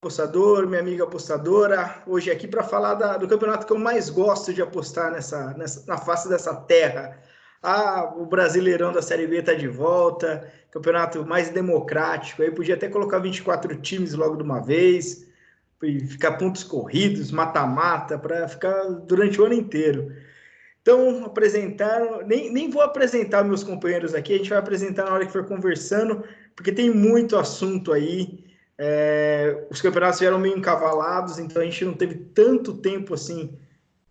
Apostador, minha amiga apostadora, hoje aqui para falar do campeonato que eu mais gosto de apostar na face dessa terra. O Brasileirão da Série B está de volta, campeonato mais democrático, aí podia até colocar 24 times logo de uma vez, e ficar pontos corridos, mata-mata, para ficar durante o ano inteiro. Então, nem vou apresentar meus companheiros aqui, a gente vai apresentar na hora que for conversando, porque tem muito assunto aí. Os campeonatos vieram meio encavalados, então a gente não teve tanto tempo assim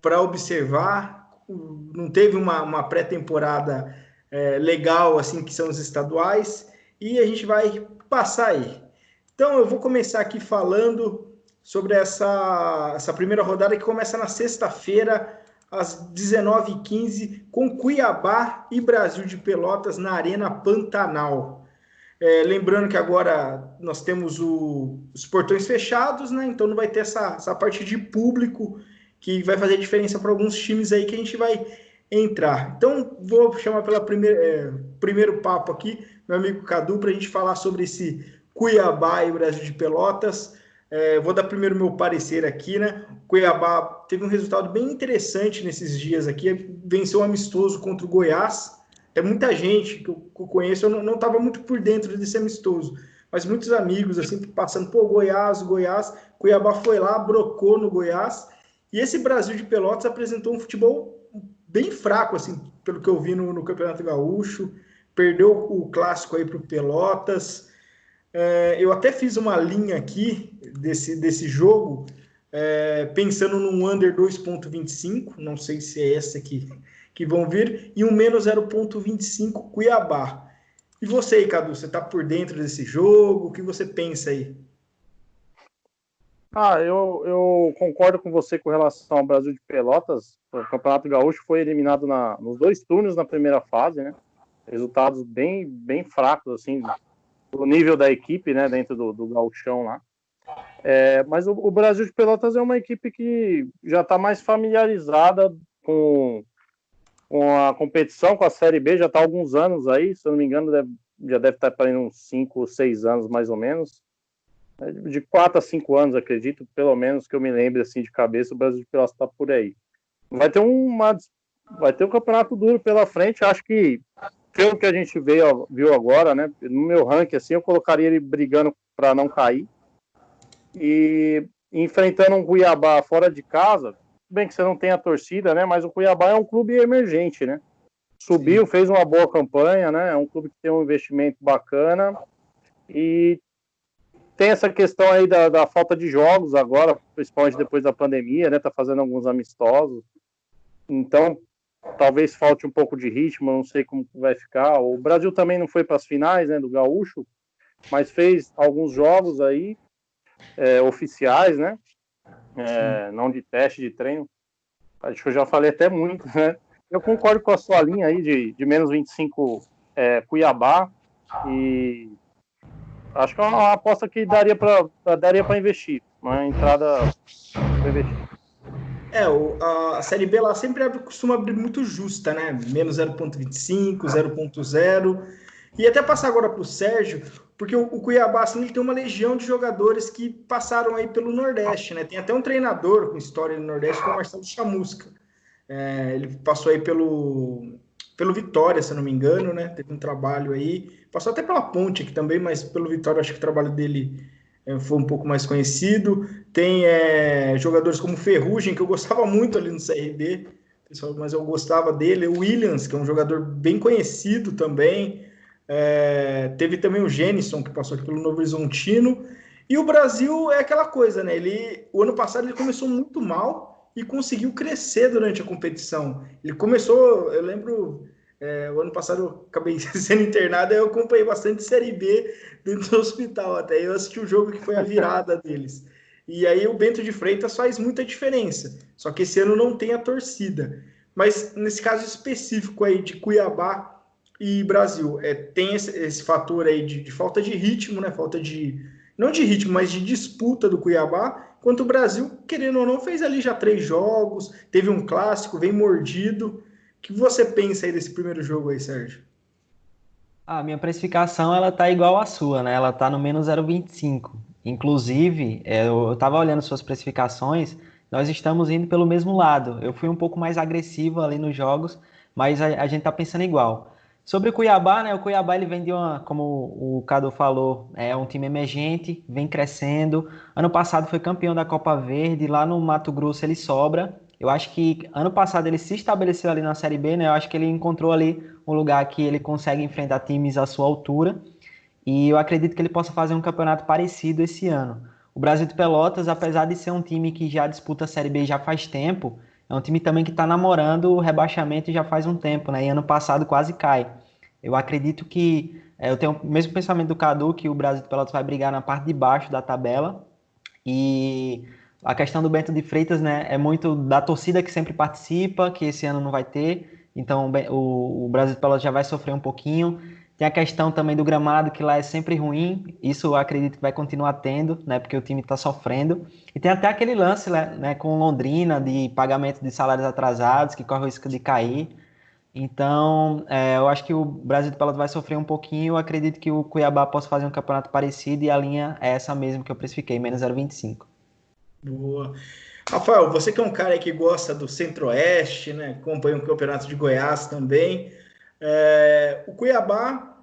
para observar, não teve uma pré-temporada legal, assim, que são os estaduais, e a gente vai passar aí. Então, eu vou começar aqui falando sobre essa primeira rodada que começa na sexta-feira, às 19h15, com Cuiabá e Brasil de Pelotas na Arena Pantanal. Lembrando que agora nós temos os portões fechados, né? Então não vai ter essa parte de público que vai fazer diferença para alguns times aí que a gente vai entrar. Então vou chamar pela primeiro papo aqui, meu amigo Cadu, para a gente falar sobre esse Cuiabá e Brasil de Pelotas. Vou dar primeiro meu parecer aqui, né? Cuiabá teve um resultado bem interessante nesses dias aqui, venceu um amistoso contra o Goiás. Muita gente que eu conheço, eu não estava muito por dentro desse amistoso, mas muitos amigos, assim, passando, Goiás, Cuiabá foi lá, brocou no Goiás, e esse Brasil de Pelotas apresentou um futebol bem fraco, assim, pelo que eu vi no Campeonato Gaúcho, perdeu o clássico aí para o Pelotas. Eu até fiz uma linha aqui desse jogo, pensando num under 2,25, não sei se é essa aqui que vão vir, e um menos 0,25 Cuiabá. E você aí, Cadu, você está por dentro desse jogo? O que você pensa aí? Eu concordo com você com relação ao Brasil de Pelotas. O Campeonato Gaúcho foi eliminado nos dois turnos na primeira fase, né? Resultados bem fracos, assim, do nível da equipe, né, dentro do gauchão lá. Mas o Brasil de Pelotas é uma equipe que já está mais familiarizada com a competição, com a Série B, já está há alguns anos aí, se eu não me engano, já deve estar para uns 5 ou 6 anos, mais ou menos. De 4 a 5 anos, acredito, pelo menos que eu me lembre assim de cabeça, o Brasil de Pelotas está por aí. Vai ter um campeonato duro pela frente, acho que pelo que a gente viu agora, né, no meu ranking, assim, eu colocaria ele brigando para não cair. E enfrentando um Cuiabá fora de casa, bem que você não tem a torcida, né? Mas o Cuiabá é um clube emergente, né? Subiu, fez uma boa campanha, né? É um clube que tem um investimento bacana e tem essa questão aí da falta de jogos agora, principalmente depois da pandemia, né? Tá fazendo alguns amistosos. Então, talvez falte um pouco de ritmo, não sei como vai ficar. O Brasil também não foi para as finais, né, do Gaúcho, mas fez alguns jogos aí oficiais, né? Não de teste, de treino. Acho que eu já falei até muito, né? Eu concordo com a sua linha aí de menos 25 Cuiabá, e acho que é uma aposta que daria para investir, uma entrada para investir. A Série B ela sempre costuma abrir muito justa, né? Menos 0,25, 0,0. E até passar agora para o Sérgio, porque o Cuiabá assim, ele tem uma legião de jogadores que passaram aí pelo Nordeste, né? Tem até um treinador com história no Nordeste, que é o Marcelo Chamusca. Ele passou aí pelo Vitória, se eu não me engano, né? Teve um trabalho aí. Passou até pela Ponte aqui também, mas pelo Vitória acho que o trabalho dele foi um pouco mais conhecido. Tem jogadores como Ferrugem, que eu gostava muito ali no CRB, mas eu gostava dele. O Williams, que é um jogador bem conhecido também. Teve também o Gênison, que passou aqui pelo Novo Horizontino. E o Brasil é aquela coisa, né? O ano passado ele começou muito mal e conseguiu crescer durante a competição. Ele começou, eu lembro, o ano passado eu acabei sendo internado, eu acompanhei bastante Série B dentro do hospital até. Eu assisti o jogo que foi a virada deles. E aí o Bento de Freitas faz muita diferença. Só que esse ano não tem a torcida. Mas nesse caso específico aí de Cuiabá e Brasil, tem esse fator aí de falta de ritmo, né? Falta de. Não de ritmo, mas de disputa do Cuiabá, enquanto o Brasil, querendo ou não, fez ali já 3 jogos, teve um clássico, vem mordido. O que você pensa aí desse primeiro jogo aí, Sérgio? A minha precificação ela tá igual à sua, né? Ela tá no menos 0,25. Inclusive, eu estava olhando suas precificações, nós estamos indo pelo mesmo lado. Eu fui um pouco mais agressivo ali nos jogos, mas a gente está pensando igual. Sobre o Cuiabá, né? O Cuiabá ele vem de como o Cadu falou, é um time emergente, vem crescendo. Ano passado foi campeão da Copa Verde, lá no Mato Grosso ele sobra. Eu acho que ano passado ele se estabeleceu ali na Série B, né? Eu acho que ele encontrou ali um lugar que ele consegue enfrentar times à sua altura. E eu acredito que ele possa fazer um campeonato parecido esse ano. O Brasil de Pelotas, apesar de ser um time que já disputa a Série B já faz tempo, é um time também que está namorando o rebaixamento já faz um tempo, né? E ano passado quase cai. Eu acredito que, eu tenho o mesmo pensamento do Cadu, que o Brasil de Pelotas vai brigar na parte de baixo da tabela. E a questão do Bento de Freitas, né, é muito da torcida que sempre participa, que esse ano não vai ter. Então o Brasil de Pelotas já vai sofrer um pouquinho. Tem a questão também do gramado, que lá é sempre ruim. Isso eu acredito que vai continuar tendo, né? Porque o time está sofrendo. E tem até aquele lance, né, com Londrina, de pagamento de salários atrasados, que corre o risco de cair. Então, eu acho que o Brasil de Pelotas vai sofrer um pouquinho. Eu acredito que o Cuiabá possa fazer um campeonato parecido e a linha é essa mesmo que eu precifiquei, menos 0,25. Boa. Rafael, você que é um cara que gosta do Centro-Oeste, né? Acompanha o Campeonato de Goiás também. O Cuiabá,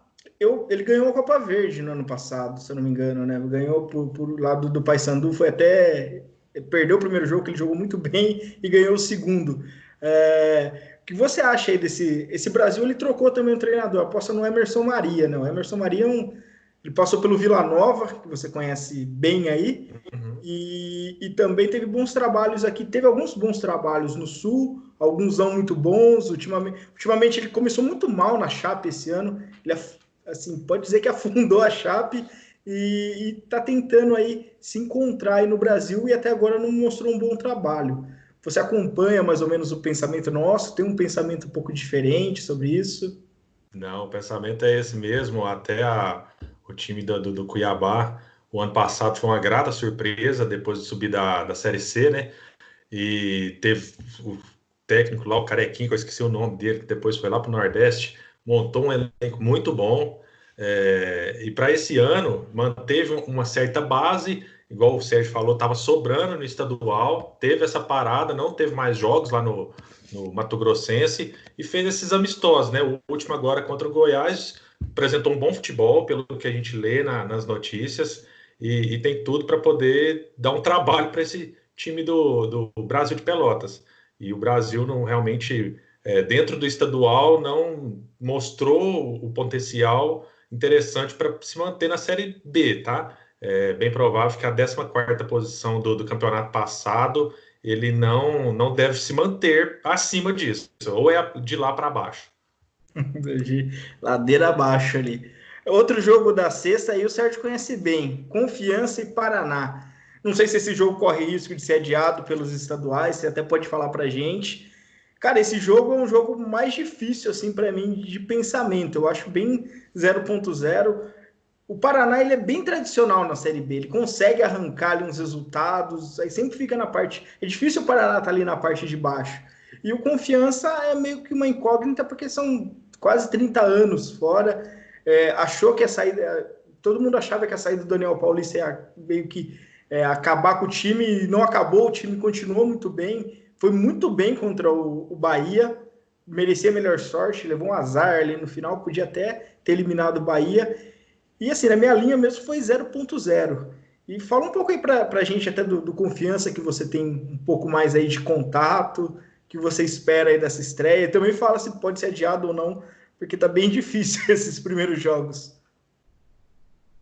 ele ganhou a Copa Verde no ano passado, se eu não me engano, né? Ganhou por lado do Paysandu, foi até. Perdeu o primeiro jogo, que ele jogou muito bem, e ganhou o segundo. O que você acha aí desse. Esse Brasil, ele trocou também o treinador, aposta no Emerson Maria, não. O Emerson Maria ele passou pelo Vila Nova, que você conhece bem aí. Uhum. E também teve bons trabalhos aqui. Teve alguns bons trabalhos no Sul, alguns não muito bons. Ultimamente ele começou muito mal na Chape esse ano. Ele, assim, pode dizer que afundou a Chape e está tentando aí se encontrar aí no Brasil e até agora não mostrou um bom trabalho. Você acompanha mais ou menos o pensamento nosso? Tem um pensamento um pouco diferente sobre isso? Não, o pensamento é esse mesmo. Até o time do Cuiabá, o ano passado foi uma grata surpresa depois de subir da Série C, né? E teve o técnico lá, o Carequinho, que eu esqueci o nome dele, que depois foi lá para o Nordeste, montou um elenco muito bom. E para esse ano, manteve uma certa base, igual o Sérgio falou, estava sobrando no estadual, teve essa parada, não teve mais jogos lá no Mato Grossense e fez esses amistosos, né? O último agora contra o Goiás apresentou um bom futebol, pelo que a gente lê nas notícias, e tem tudo para poder dar um trabalho para esse time do Brasil de Pelotas. E o Brasil não realmente, dentro do estadual, não mostrou o potencial interessante para se manter na Série B, tá? É bem provável que a 14ª posição do campeonato passado ele não deve se manter acima disso, ou é de lá para baixo. De ladeira abaixo ali. Outro jogo da sexta aí o Sérgio conhece bem, Confiança e Paraná. Não sei se esse jogo corre risco de ser adiado pelos estaduais, você até pode falar pra gente. Cara, esse jogo é um jogo mais difícil assim para mim de pensamento. Eu acho bem 0.0. O Paraná ele é bem tradicional na Série B, ele consegue arrancar ali uns resultados, aí sempre fica na parte. É difícil o Paraná estar ali na parte de baixo. E o Confiança é meio que uma incógnita, porque são quase 30 anos fora. Achou que a saída. Todo mundo achava que a saída do Daniel Paulista ia meio que acabar com o time, e não acabou, o time continuou muito bem, foi muito bem contra o Bahia, merecia melhor sorte, levou um azar ali no final, podia até ter eliminado o Bahia. E assim, na minha linha mesmo foi 0.0. E fala um pouco aí pra gente até do Confiança, que você tem um pouco mais aí de contato, que você espera aí dessa estreia. Também fala se pode ser adiado ou não, porque tá bem difícil esses primeiros jogos.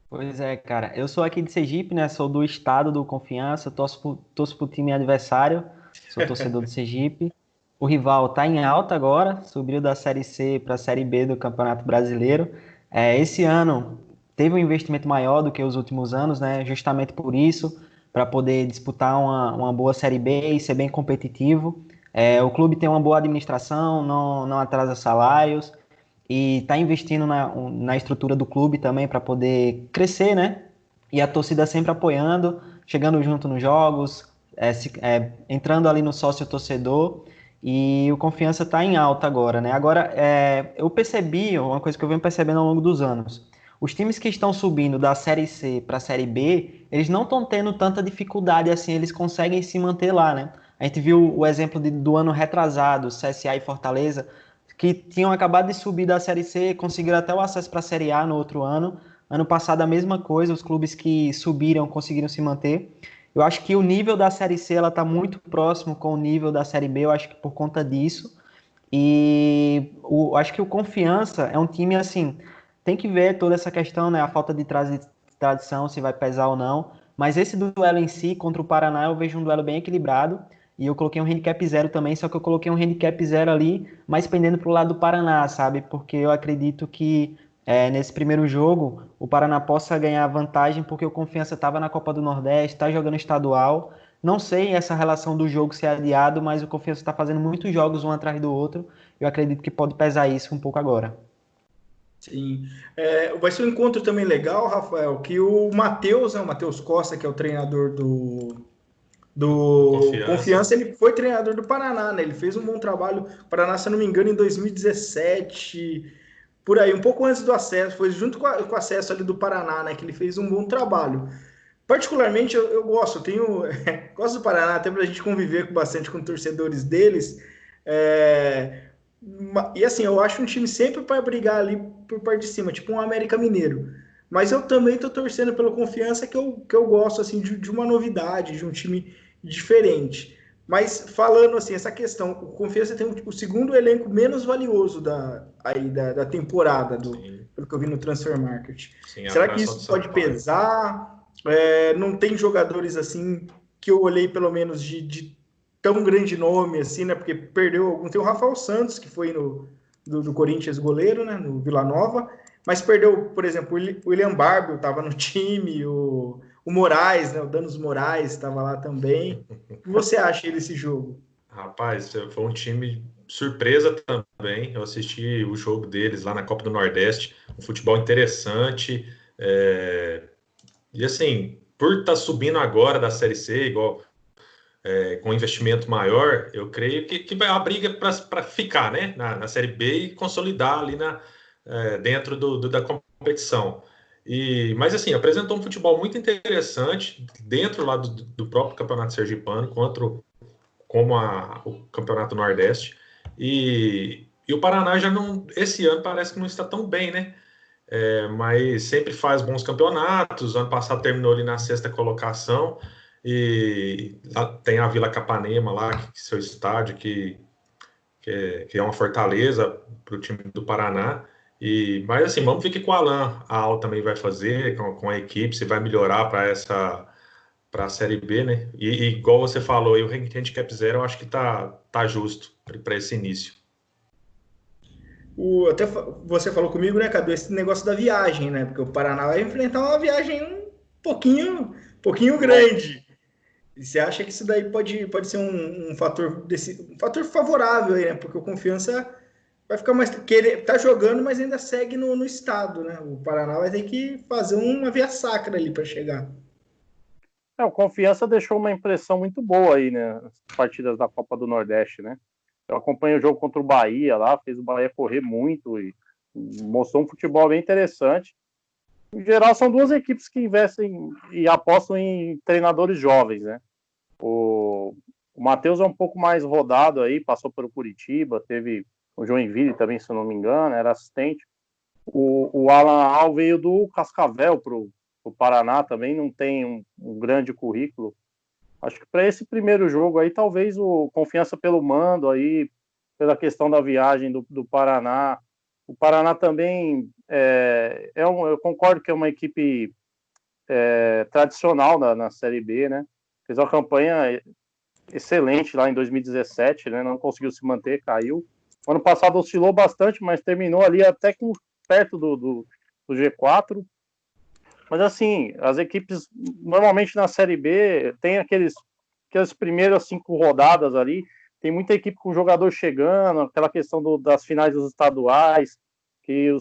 Pois é, cara. Eu sou aqui de Sergipe, né? Sou do estado do Confiança, torço pro time adversário, sou torcedor do Sergipe. O rival tá em alta agora, subiu da Série C para a Série B do Campeonato Brasileiro. Esse ano teve um investimento maior do que os últimos anos, né? Justamente por isso, para poder disputar uma boa Série B e ser bem competitivo. O clube tem uma boa administração, não atrasa salários e está investindo na estrutura do clube também para poder crescer, né? E a torcida sempre apoiando, chegando junto nos jogos, entrando ali no sócio-torcedor, e o Confiança está em alta agora, né? Agora, eu percebi, uma coisa que eu venho percebendo ao longo dos anos, Os times que estão subindo da Série C para a Série B, eles não estão tendo tanta dificuldade assim, eles conseguem se manter lá, né? A gente viu o exemplo do ano retrasado, CSA e Fortaleza, que tinham acabado de subir da Série C, conseguiram até o acesso para a Série A no outro ano. Ano passado a mesma coisa, os clubes que subiram conseguiram se manter. Eu acho que o nível da Série C ela está muito próximo com o nível da Série B, eu acho que por conta disso. E acho que o Confiança é um time assim, tem que ver toda essa questão, né? A falta de tradição, se vai pesar ou não. Mas esse duelo em si, contra o Paraná, eu vejo um duelo bem equilibrado. E eu coloquei um handicap 0 também, só que eu coloquei um handicap 0 ali, mais pendendo para o lado do Paraná, sabe? Porque eu acredito que nesse primeiro jogo o Paraná possa ganhar vantagem, porque o Confiança estava na Copa do Nordeste, está jogando estadual. Não sei essa relação do jogo ser adiado, mas o Confiança está fazendo muitos jogos um atrás do outro. Eu acredito que pode pesar isso um pouco agora. Sim. Vai ser um encontro também legal, Rafael, que o Matheus, né, o Matheus Costa, que é o treinador do Confiança, ele foi treinador do Paraná, né? Ele fez um bom trabalho. O Paraná, se eu não me engano, em 2017, por aí, um pouco antes do acesso, foi junto com o acesso ali do Paraná, né? Que ele fez um bom trabalho. Particularmente, eu gosto, gosto do Paraná, até para a gente conviver bastante com torcedores deles. E assim, eu acho um time sempre para brigar ali por parte de cima, tipo um América Mineiro. Mas eu também estou torcendo pela Confiança, que eu gosto assim de uma novidade, de um time diferente. Mas falando assim, essa questão, o Confiança tem o segundo elenco menos valioso da temporada, pelo que eu vi no Transfer Market. Sim, será que isso pode pesar? Não tem jogadores assim que eu olhei pelo menos de tão grande nome assim, né? Porque perdeu. Tem o Rafael Santos, que foi do Corinthians goleiro, né? No Vila Nova, mas perdeu, por exemplo, o William Barbio estava no time, o Moraes, né? O Danos Moraes estava lá também. O que você acha desse jogo? Rapaz, foi um time surpresa também. Eu assisti o jogo deles lá na Copa do Nordeste, um futebol interessante. E assim, por estar subindo agora da Série C, igual com investimento maior, eu creio que vai a briga para ficar, né, na Série B e consolidar ali dentro da competição. Mas assim, apresentou um futebol muito interessante dentro lá do próprio Campeonato Sergipano, como o Campeonato Nordeste. E o Paraná já não, esse ano parece que não está tão bem, né? Mas sempre faz bons campeonatos. Ano passado terminou ali na sexta colocação. E lá tem a Vila Capanema lá, que seu estádio, que é uma fortaleza para o time do Paraná. Mas assim, vamos ver o que o Alan Al também vai fazer com a equipe, se vai melhorar para a Série B, né? E igual você falou, o handicap 0 eu acho que tá justo para esse início. Até você falou comigo, né, Cadu, esse negócio da viagem, né? Porque o Paraná vai enfrentar uma viagem pouquinho grande. E você acha que isso daí pode ser um fator favorável aí, né? Porque o Confiança vai ficar mais tá jogando, mas ainda segue no estado, né? O Paraná vai ter que fazer uma via sacra ali para chegar. O Confiança deixou uma impressão muito boa aí, né? Nas partidas da Copa do Nordeste, né? Eu acompanhei o jogo contra o Bahia lá, fez o Bahia correr muito e mostrou um futebol bem interessante. Em geral, são duas equipes que investem e apostam em treinadores jovens, né? O Matheus é um pouco mais rodado aí, passou pelo Curitiba, teve o Joinville também, se eu não me engano, era assistente. O Alan Al veio do Cascavel pro Paraná, também não tem um grande currículo. Acho que para esse primeiro jogo aí, talvez o confiança pelo mando aí, pela questão da viagem do Paraná. O Paraná também eu concordo que é uma equipe tradicional na Série B, né? Fez uma campanha excelente lá em 2017, né? Não conseguiu se manter, caiu. O ano passado oscilou bastante, mas terminou ali até perto do G4. Mas assim, as equipes normalmente na Série B tem aquelas primeiras 5 rodadas ali, tem muita equipe com jogador chegando, aquela questão das finais dos estaduais, que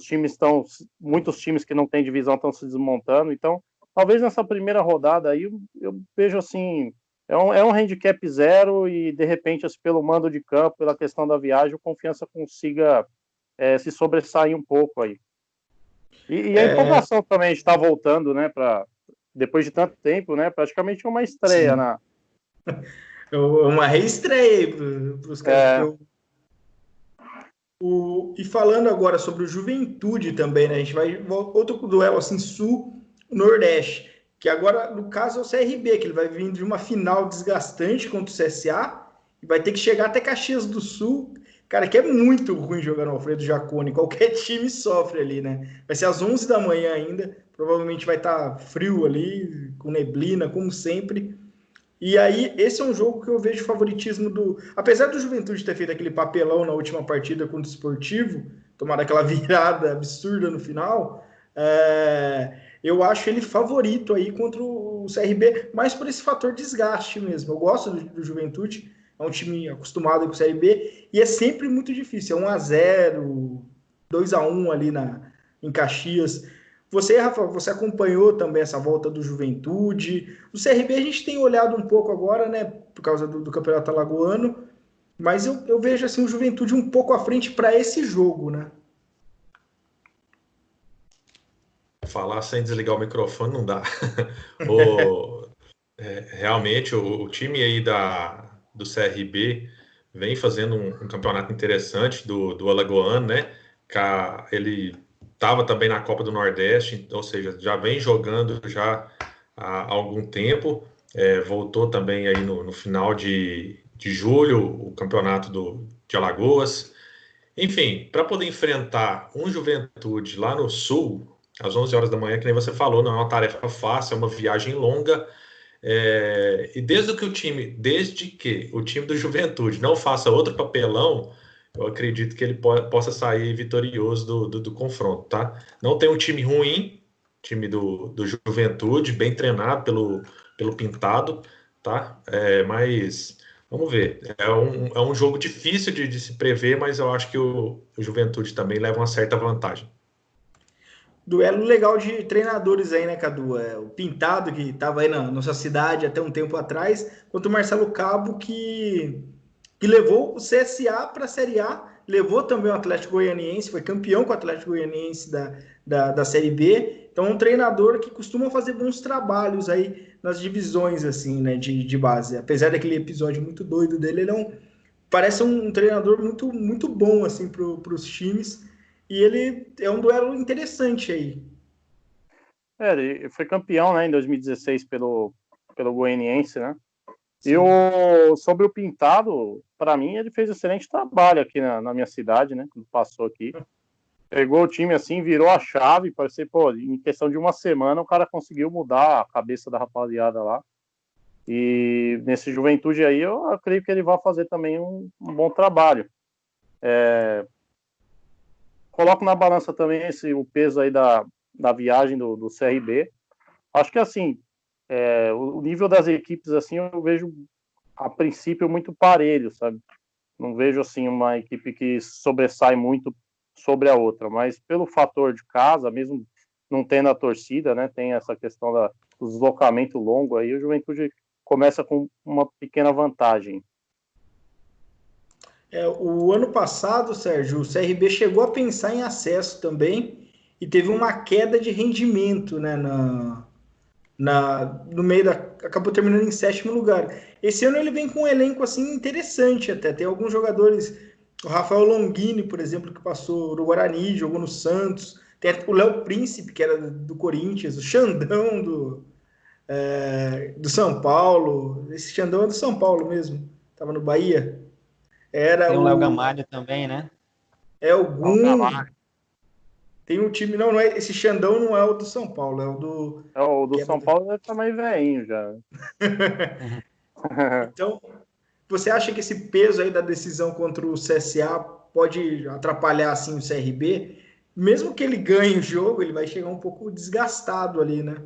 muitos times que não têm divisão estão se desmontando. Então, talvez nessa primeira rodada aí eu vejo assim, é um handicap 0 e de repente assim, pelo mando de campo, pela questão da viagem, o Confiança consiga se sobressair um pouco aí. E a empolgação também está voltando, né? Depois de tanto tempo, né? Praticamente uma estreia na. Uma reestreia para os caras. E falando agora sobre o Juventude também, né? A gente vai outro duelo assim sul-nordeste, que agora no caso é o CRB, que ele vai vir de uma final desgastante contra o CSA e vai ter que chegar até Caxias do Sul. Cara, que é muito ruim jogar no Alfredo Jaconi. Qualquer time sofre ali, né? Vai ser às 11 da manhã ainda. Provavelmente vai estar frio ali, com neblina, como sempre. E aí, esse é um jogo que eu vejo favoritismo do... Apesar do Juventude ter feito aquele papelão na última partida contra o Sportivo, tomar aquela virada absurda no final, eu acho ele favorito aí contra o CRB, mais por esse fator desgaste mesmo. Eu gosto do Juventude, é um time acostumado com o CRB, e é sempre muito difícil. É 1-0, 2-1 ali em Caxias. Você, Rafa, você acompanhou também essa volta do Juventude. O CRB a gente tem olhado um pouco agora, né, por causa do Campeonato Alagoano, mas eu vejo assim o Juventude um pouco à frente para esse jogo, né? Falar sem desligar o microfone não dá. Realmente, o time aí do CRB vem fazendo um campeonato interessante do Alagoano, né? Ele estava também na Copa do Nordeste, ou seja, já vem jogando já há algum tempo. Voltou também aí no final de julho o campeonato de Alagoas. Enfim, para poder enfrentar um Juventude lá no Sul, às 11 horas da manhã, que nem você falou, não é uma tarefa fácil, é uma viagem longa. E desde que o time do Juventude não faça outro papelão, eu acredito que ele possa sair vitorioso do confronto, tá? Não tem um time ruim, time do Juventude, bem treinado pelo Pintado, tá? Mas vamos ver. É um jogo difícil de se prever, mas eu acho que o Juventude também leva uma certa vantagem. Duelo legal de treinadores aí, né, Cadu? O Pintado, que estava aí na nossa cidade até um tempo atrás, quanto o Marcelo Cabo, que levou o CSA para a Série A, levou também o Atlético Goianiense, foi campeão com o Atlético Goianiense da Série B. Então, um treinador que costuma fazer bons trabalhos aí nas divisões, assim, né, de base. Apesar daquele episódio muito doido dele, ele parece um treinador muito, muito bom, assim, para os times. E ele é um duelo interessante aí. Ele foi campeão, né, em 2016 pelo Goianiense, né? Sim. Sobre o Pintado, para mim, ele fez excelente trabalho aqui na minha cidade, né? Quando passou aqui. Pegou o time assim, virou a chave, parecia, em questão de uma semana o cara conseguiu mudar a cabeça da rapaziada lá. E nesse Juventude aí, eu acredito que ele vai fazer também um bom trabalho. Coloco na balança também o peso aí da viagem do CRB. Acho que assim, o nível das equipes assim eu vejo a princípio muito parelho, sabe? Não vejo assim uma equipe que sobressai muito sobre a outra, mas pelo fator de casa, mesmo não tendo a torcida, né, tem essa questão do deslocamento longo aí, o Juventude começa com uma pequena vantagem. O ano passado, Sérgio, o CRB chegou a pensar em acesso também e teve uma queda de rendimento, né, no meio acabou terminando em 7º lugar. Esse ano ele vem com um elenco assim interessante até. Tem alguns jogadores, o Rafael Longini, por exemplo, que passou no Guarani, jogou no Santos. Tem o Léo Príncipe, que era do Corinthians, o Xandão do São Paulo. Esse Xandão é do São Paulo mesmo, estava no Bahia. Tem o Léo Gamalho também, né? O Gum. Tem um time, não é, esse Xandão não é o do São Paulo, é o do... O do São Paulo deve estar mais velhinho já. Então, você acha que esse peso aí da decisão contra o CSA pode atrapalhar, assim, o CRB? Mesmo que ele ganhe o jogo, ele vai chegar um pouco desgastado ali, né?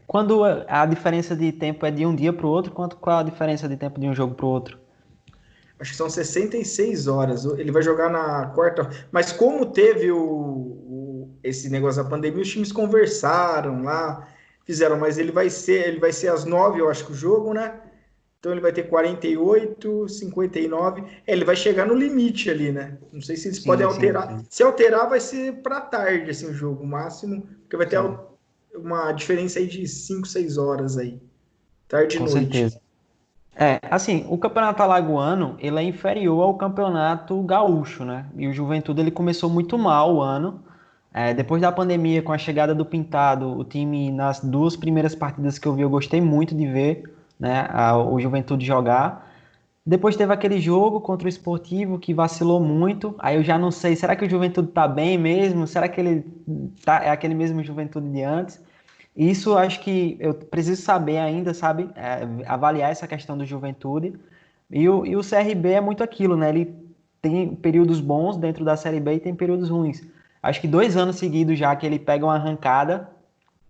Quando a diferença de tempo é de um dia para o outro, qual a diferença de tempo de um jogo para o outro? Acho que são 66 horas. Ele vai jogar na quarta. Mas como teve esse negócio da pandemia, os times conversaram lá, fizeram. Mas ele vai ser às 9, eu acho que o jogo, né? Então ele vai ter 48, 59. Ele vai chegar no limite ali, né? Não sei se eles podem alterar. Sim. Se alterar, vai ser para tarde, assim, o jogo máximo, porque vai ter Sim, uma diferença aí de 5, 6 horas aí. Tarde e com noite. certeza. Assim, o campeonato alagoano, ele é inferior ao campeonato gaúcho, né? E o Juventude, ele começou muito mal o ano. Depois da pandemia, com a chegada do Pintado, o time, nas duas primeiras partidas que eu vi, eu gostei muito de ver, né, o Juventude jogar. Depois teve aquele jogo contra o Sportivo que vacilou muito. Aí eu já não sei, será que o Juventude tá bem mesmo? Será que ele é aquele mesmo Juventude de antes? Isso acho que eu preciso saber ainda, sabe? Avaliar essa questão do Juventude. E o CRB é muito aquilo, né? Ele tem períodos bons dentro da Série B e tem períodos ruins. Acho que 2 anos seguidos já que ele pega uma arrancada,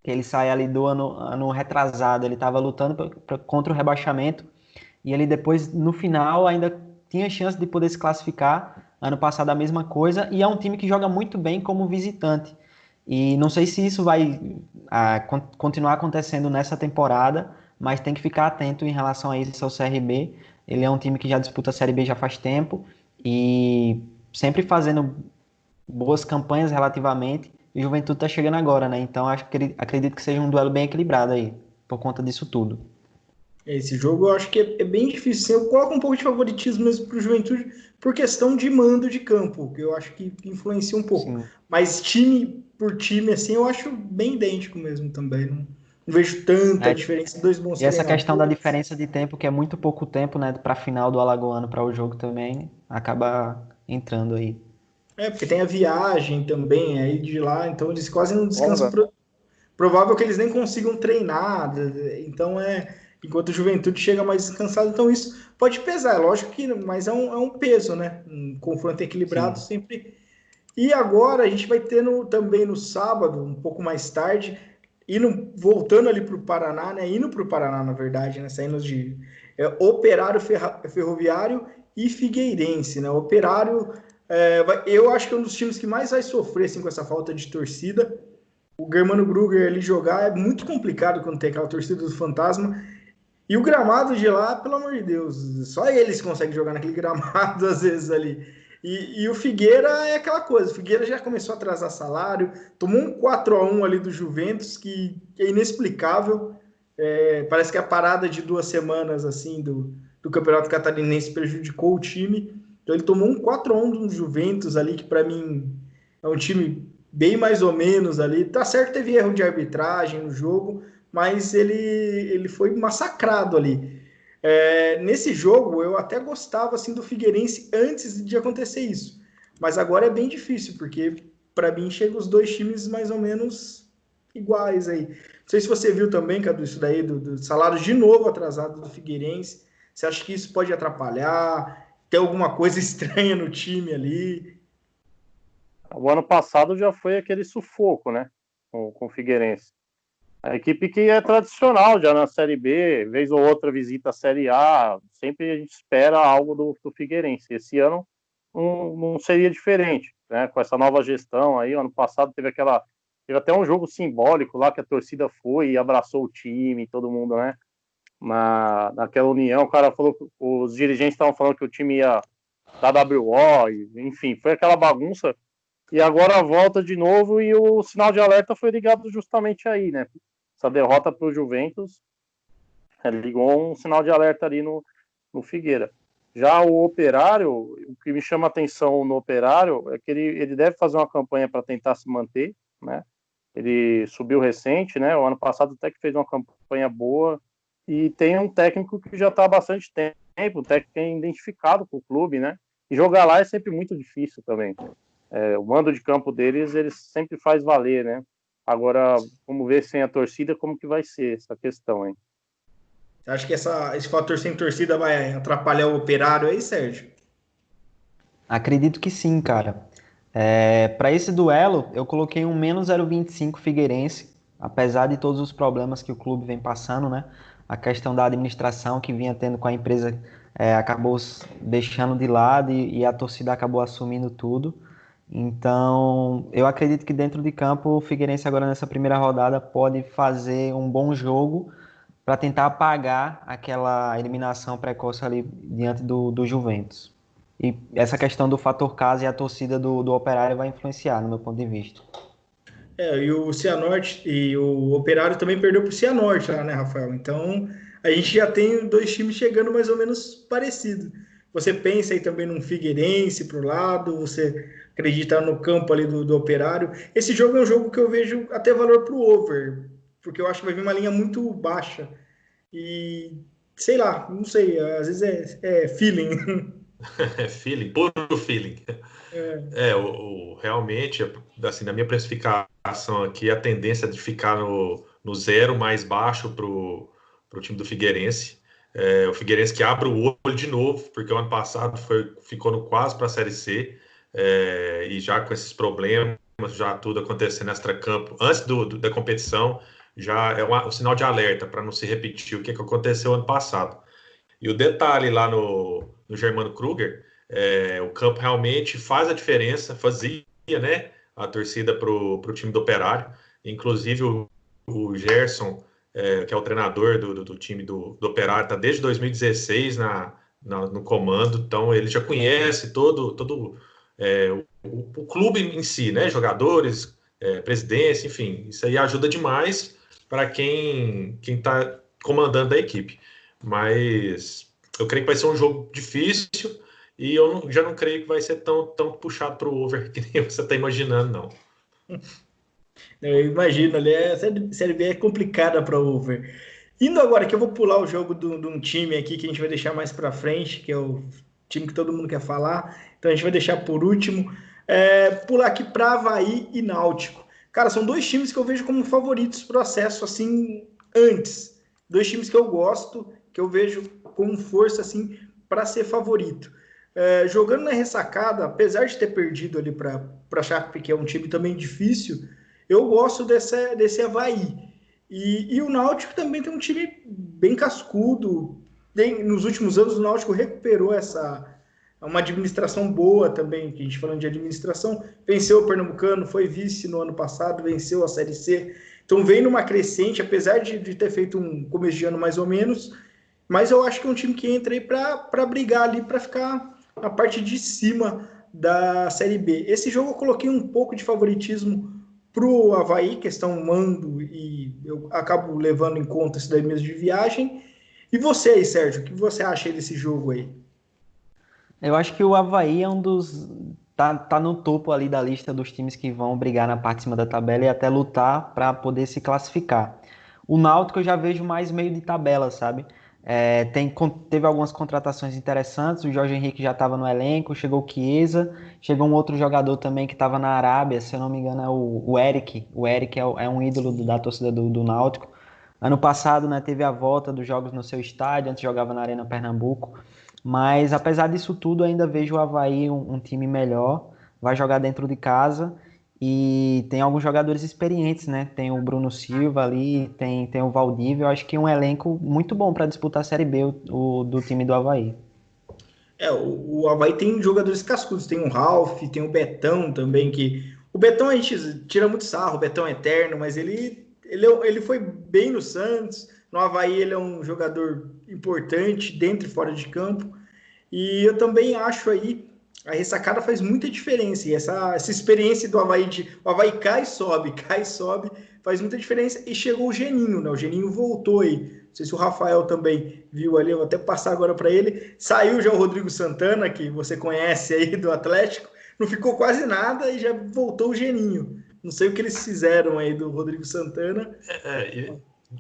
que ele sai ali do ano retrasado, ele estava lutando contra o rebaixamento. E ele depois, no final, ainda tinha chance de poder se classificar. Ano passado a mesma coisa. E é um time que joga muito bem como visitante. E não sei se isso vai continuar acontecendo nessa temporada, mas tem que ficar atento em relação a isso ao CRB. Ele é um time que já disputa a Série B já faz tempo e sempre fazendo boas campanhas relativamente. E o Juventude está chegando agora, né? Então acredito que seja um duelo bem equilibrado aí, por conta disso tudo. Esse jogo eu acho que é bem difícil. Assim, eu coloco um pouco de favoritismo mesmo para o Juventude por questão de mando de campo, que eu acho que influencia um pouco. Sim. Mas time por time, assim, eu acho bem idêntico mesmo também. Não vejo tanta É, diferença. Dois bons E essa questão da treinadores. diferença de tempo, que é muito pouco tempo, né, para a final do Alagoano para o jogo também, acaba entrando aí. Porque tem a viagem também aí de lá, então eles quase não descansam. Longa. Provável que eles nem consigam treinar. Então enquanto o Juventude chega mais descansado, então isso pode pesar, é lógico que, mas é um peso, né? Um confronto equilibrado Sim. sempre. E agora a gente vai ter também no sábado, um pouco mais tarde, voltando ali para o Paraná, né? Indo para o Paraná, na verdade, né? Saindo de Operário Ferroviário e Figueirense, né? Operário, eu acho que é um dos times que mais vai sofrer assim, com essa falta de torcida. O Germano Gruger ali jogar é muito complicado quando tem aquela torcida do fantasma. E o gramado de lá, pelo amor de Deus, só eles conseguem jogar naquele gramado às vezes ali. E o Figueira é aquela coisa, o Figueira já começou a atrasar salário, tomou um 4-1 ali do Juventus, que é inexplicável. Parece que a parada de 2 semanas assim do Campeonato Catarinense prejudicou o time. Então ele tomou um 4-1 do Juventus ali, que para mim é um time bem mais ou menos ali. Tá certo, teve erro de arbitragem no jogo, mas ele foi massacrado ali. Nesse jogo, eu até gostava assim do Figueirense antes de acontecer isso. Mas agora é bem difícil, porque para mim chegam os dois times mais ou menos iguais aí. Não sei se você viu também, Cadu, isso daí do salário de novo atrasado do Figueirense. Você acha que isso pode atrapalhar? Tem alguma coisa estranha no time ali? O ano passado já foi aquele sufoco, né? Com o Figueirense. A equipe que é tradicional já na Série B, vez ou outra visita a Série A, sempre a gente espera algo do Figueirense. Esse ano não seria diferente, né? Com essa nova gestão aí, ano passado teve até um jogo simbólico lá que a torcida foi e abraçou o time, todo mundo, né? Naquela união, o cara falou, os dirigentes estavam falando que o time ia dar WO, enfim, foi aquela bagunça. E agora volta de novo e o sinal de alerta foi ligado justamente aí, né? Essa derrota para o Juventus ligou um sinal de alerta ali no Figueira. Já o Operário, o que me chama a atenção no Operário é que ele deve fazer uma campanha para tentar se manter, né? Ele subiu recente, né? O ano passado até que fez uma campanha boa e tem um técnico que já está há bastante tempo, um técnico que é identificado com o clube, né? E jogar lá é sempre muito difícil também. O mando de campo deles, eles sempre faz valer, né? Agora, vamos ver sem a torcida como que vai ser essa questão, hein? Você acha que esse fator sem torcida vai atrapalhar o Operário aí, Sérgio? Acredito que sim, cara. Para esse duelo, eu coloquei um menos 0,25 Figueirense, apesar de todos os problemas que o clube vem passando, né? A questão da administração que vinha tendo com a empresa acabou deixando de lado e a torcida acabou assumindo tudo. Então, eu acredito que dentro de campo o Figueirense agora nessa primeira rodada pode fazer um bom jogo para tentar apagar aquela eliminação precoce ali diante do Juventus. E essa questão do fator casa e a torcida do Operário vai influenciar, no meu ponto de vista. E o Cianorte e o Operário também perdeu para o Cianorte lá, né, Rafael? Então a gente já tem dois times chegando mais ou menos parecidos. Você pensa aí também num Figueirense para o lado, você acredita no campo ali do Operário. Esse jogo é um jogo que eu vejo até valor para o over, porque eu acho que vai vir uma linha muito baixa. E sei lá, não sei, às vezes é feeling. É feeling, puro feeling. Realmente, assim, na minha precificação aqui, a tendência é de ficar no zero mais baixo para o time do Figueirense. O Figueirense que abre o olho de novo, porque o ano passado ficou no quase para a Série C, e já com esses problemas, já tudo acontecendo extra-campo, antes da competição, já é um sinal de alerta para não se repetir o que aconteceu ano passado. E o detalhe lá no Germano Kruger, o campo realmente faz a diferença, fazia, né, a torcida para o time do Operário. Inclusive o Gerson, que é o treinador do time do Operário, está desde 2016 no comando, então ele já conhece todo o clube em si, né, jogadores, presidência, enfim, isso aí ajuda demais para quem está comandando a equipe. Mas eu creio que vai ser um jogo difícil e já não creio que vai ser tão puxado para o over que nem você está imaginando, não. Eu imagino, ali a Série B é complicada para over. Indo agora, que eu vou pular o jogo de um time aqui que a gente vai deixar mais para frente, que é o time que todo mundo quer falar, então a gente vai deixar por último. Pular aqui para Avaí e Náutico. Cara, são dois times que eu vejo como favoritos pro acesso, assim, antes. Dois times que eu gosto, que eu vejo com força, assim, para ser favorito. Jogando na ressacada, apesar de ter perdido ali para Chape, que é um time também difícil, eu gosto desse Avaí. E o Náutico também tem um time bem cascudo. Nos últimos anos, o Náutico recuperou uma administração boa também, que a gente falando de administração, venceu o Pernambucano, foi vice no ano passado, venceu a Série C. Então vem numa crescente, apesar de ter feito um começo de ano mais ou menos, mas eu acho que é um time que entra aí para brigar ali, para ficar na parte de cima da Série B. Esse jogo eu coloquei um pouco de favoritismo pro Avaí, questão mando, e eu acabo levando em conta isso daí mesmo de viagem. E você aí, Sérgio, o que você acha aí desse jogo aí? Eu acho que o Avaí é um dos... Tá no topo ali da lista dos times que vão brigar na parte de cima da tabela e até lutar para poder se classificar. O Náutico eu já vejo mais meio de tabela, sabe? Teve algumas contratações interessantes, o Jorge Henrique já estava no elenco, chegou o Chiesa, chegou um outro jogador também que estava na Arábia, se eu não me engano é o Eric. O Eric é um ídolo da torcida do Náutico. Ano passado, né, teve a volta dos jogos no seu estádio, antes jogava na Arena Pernambuco. Mas apesar disso tudo, ainda vejo o Avaí um time melhor, vai jogar dentro de casa e tem alguns jogadores experientes, né? Tem o Bruno Silva ali, tem o Valdívia, eu acho que é um elenco muito bom para disputar a Série B do time do Avaí. O Avaí tem jogadores cascudos, tem o Ralf, tem o Betão também, que o Betão a gente tira muito sarro, o Betão é eterno, mas ele foi bem no Santos, no Avaí ele é um jogador importante dentro e fora de campo, e eu também acho aí, a ressacada faz muita diferença, e essa experiência do Avaí, o Avaí cai e sobe, faz muita diferença, e chegou o Geninho, né? O Geninho voltou aí, não sei se o Rafael também viu ali, eu vou até passar agora para ele, saiu já o Rodrigo Santana, que você conhece aí do Atlético, não ficou quase nada e já voltou o Geninho. Não sei o que eles fizeram aí do Rodrigo Santana.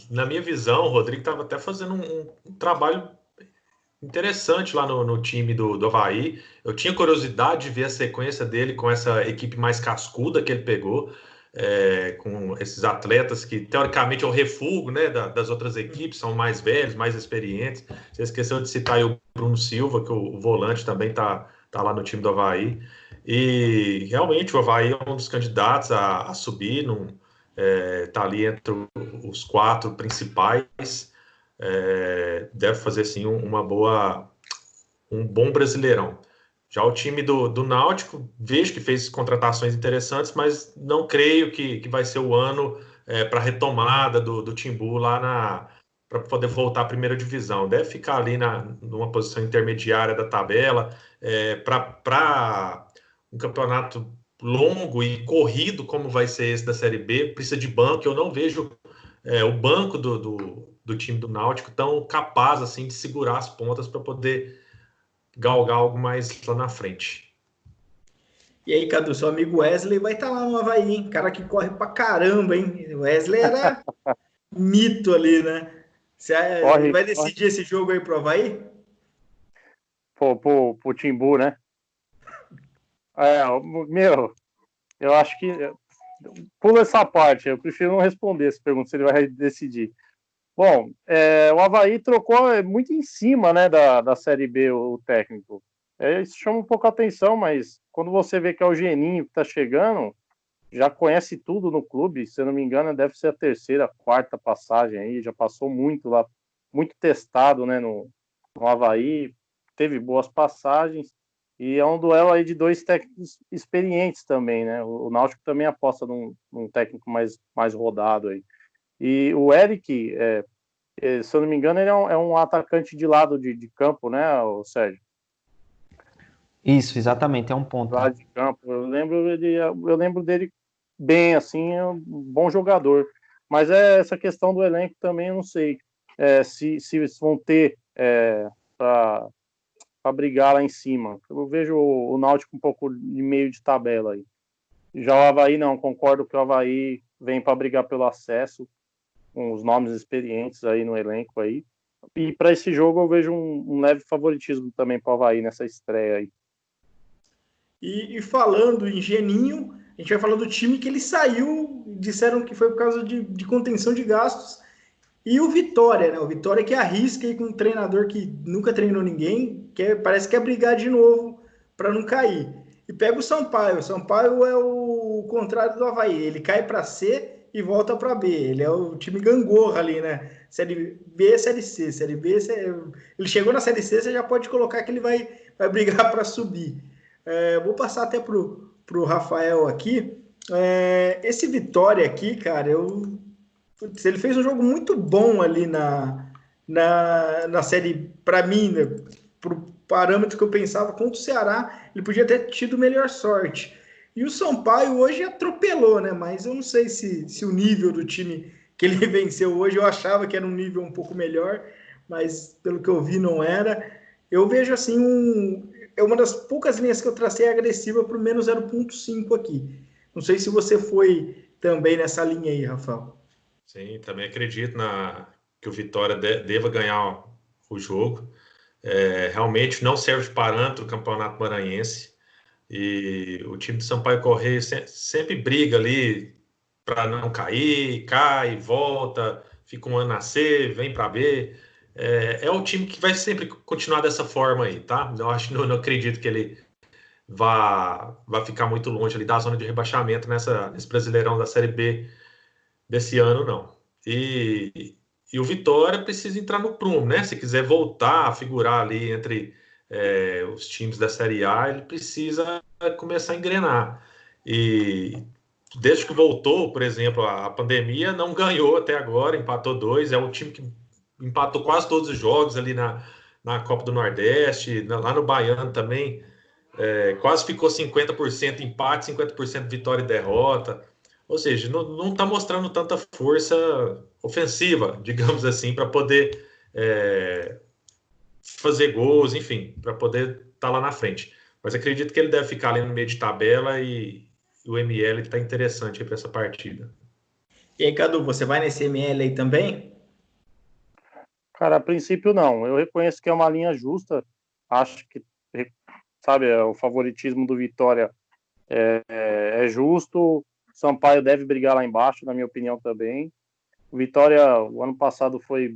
Na minha visão, o Rodrigo estava até fazendo um trabalho interessante lá no time do Avaí. Eu tinha curiosidade de ver a sequência dele com essa equipe mais cascuda que ele pegou, com esses atletas que, teoricamente, é o refúgio, né, das outras equipes, são mais velhos, mais experientes. Você esqueceu de citar aí o Bruno Silva, que o volante também tá lá no time do Avaí. E, realmente, o Avaí é um dos candidatos a subir, tá ali entre os 4 principais. Deve fazer sim um bom Brasileirão. Já o time do Náutico, vejo que fez contratações interessantes, mas não creio que vai ser o ano para retomada do Timbu lá para poder voltar à primeira divisão. Deve ficar ali numa posição intermediária da tabela, para um campeonato longo e corrido, como vai ser esse da Série B, precisa de banco. Eu não vejo o banco do time do Náutico tão capaz assim de segurar as pontas para poder galgar algo mais lá na frente. E aí, Cadu, seu amigo Wesley vai estar lá no Avaí, hein? Cara que corre pra caramba, hein? O Wesley era mito ali, né? Você vai decidir esse jogo aí pro Avaí? Pro Timbu, né? Eu acho que... Pula essa parte, eu prefiro não responder essa pergunta, se ele vai decidir. Bom, o Avaí trocou muito em cima, né, da Série B, o técnico. Isso chama um pouco a atenção, mas quando você vê que é o Geninho que tá chegando, já conhece tudo no clube, se eu não me engano, deve ser a terceira, quarta passagem aí, já passou muito lá, muito testado, né, no Avaí, teve boas passagens, e é um duelo aí de dois técnicos experientes também, né, o Náutico também aposta num técnico mais rodado aí. E o Eric, se eu não me engano, ele é um atacante de lado de campo, né, o Sérgio? Isso, exatamente, é um ponto. Lado de campo. Eu lembro dele bem, assim, é um bom jogador. Mas essa questão do elenco também, eu não sei se vão ter para brigar lá em cima. Eu vejo o Náutico um pouco de meio de tabela aí. Já o Avaí, não, concordo que o Avaí vem para brigar pelo acesso, com os nomes experientes aí no elenco aí. E para esse jogo eu vejo um leve favoritismo também para o Avaí nessa estreia aí. E falando em Geninho, a gente vai falar do time que ele saiu, disseram que foi por causa de contenção de gastos. E o Vitória, né? O Vitória que arrisca aí com um treinador que nunca treinou ninguém, parece que quer brigar de novo para não cair. E pega o Sampaio. O Sampaio é o contrário do Avaí. Ele cai para C e volta para B. Ele é o time gangorra ali, né? Série B, Série C. Série B, ele chegou na Série C, você já pode colocar que ele vai brigar para subir. Vou passar até pro Rafael aqui. Esse Vitória aqui, cara, ele fez um jogo muito bom ali na série, para mim, né, pro parâmetro que eu pensava, contra o Ceará, ele podia ter tido melhor sorte. E o Sampaio hoje atropelou, né? Mas eu não sei se o nível do time que ele venceu hoje, eu achava que era um nível um pouco melhor, mas pelo que eu vi não era. Eu vejo assim é uma das poucas linhas que eu tracei agressiva para o menos 0,5 aqui. Não sei se você foi também nessa linha aí, Rafael. Sim, também acredito que o Vitória deva ganhar o jogo. Realmente não serve de parâmetro o Campeonato Maranhense. E o time do Sampaio Corrêa sempre briga ali para não cair, cai, volta, fica um ano na C, vem para B. É um time que vai sempre continuar dessa forma aí, tá? Não acredito que ele vá ficar muito longe ali da zona de rebaixamento nesse Brasileirão da Série B desse ano, não. E o Vitória precisa entrar no prumo, né? Se quiser voltar a figurar ali entre os times da Série A, ele precisa começar a engrenar. E desde que voltou, por exemplo, a pandemia, não ganhou até agora, empatou 2. É um time que empatou quase todos os jogos ali na Copa do Nordeste, lá no Baiano também. Quase ficou 50% empate, 50% vitória e derrota. Ou seja, não está mostrando tanta força ofensiva, digamos assim, para poder fazer gols, enfim, para poder estar lá na frente. Mas acredito que ele deve ficar ali no meio de tabela e o ML está interessante para essa partida. E aí, Cadu, você vai nesse ML aí também? Cara, a princípio não. Eu reconheço que é uma linha justa. Acho que, sabe, o favoritismo do Vitória é justo. Sampaio deve brigar lá embaixo, na minha opinião também. O Vitória, o ano passado foi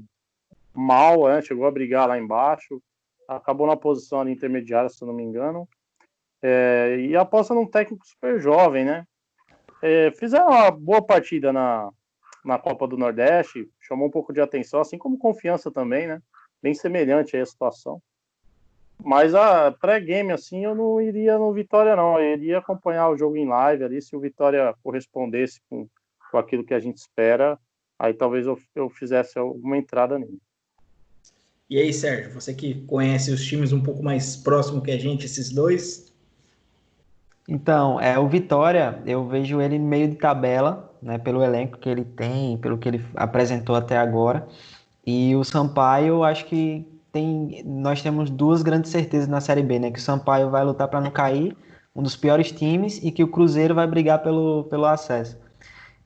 mal, né? Chegou a brigar lá embaixo. Acabou na posição ali intermediária, se eu não me engano. E aposta num técnico super jovem, né? Fizeram uma boa partida na Copa do Nordeste, chamou um pouco de atenção, assim como Confiança também, né? Bem semelhante aí a situação. Mas a pré-game, assim, eu não iria no Vitória, não. Eu iria acompanhar o jogo em live ali, se o Vitória correspondesse com aquilo que a gente espera, aí talvez eu fizesse alguma entrada nele. E aí, Sérgio, você que conhece os times um pouco mais próximo que a gente, esses dois? Então, o Vitória, eu vejo ele meio de tabela, né, pelo elenco que ele tem, pelo que ele apresentou até agora. E o Sampaio, eu acho que nós temos duas grandes certezas na Série B, né? Que o Sampaio vai lutar para não cair, um dos piores times, e que o Cruzeiro vai brigar pelo acesso.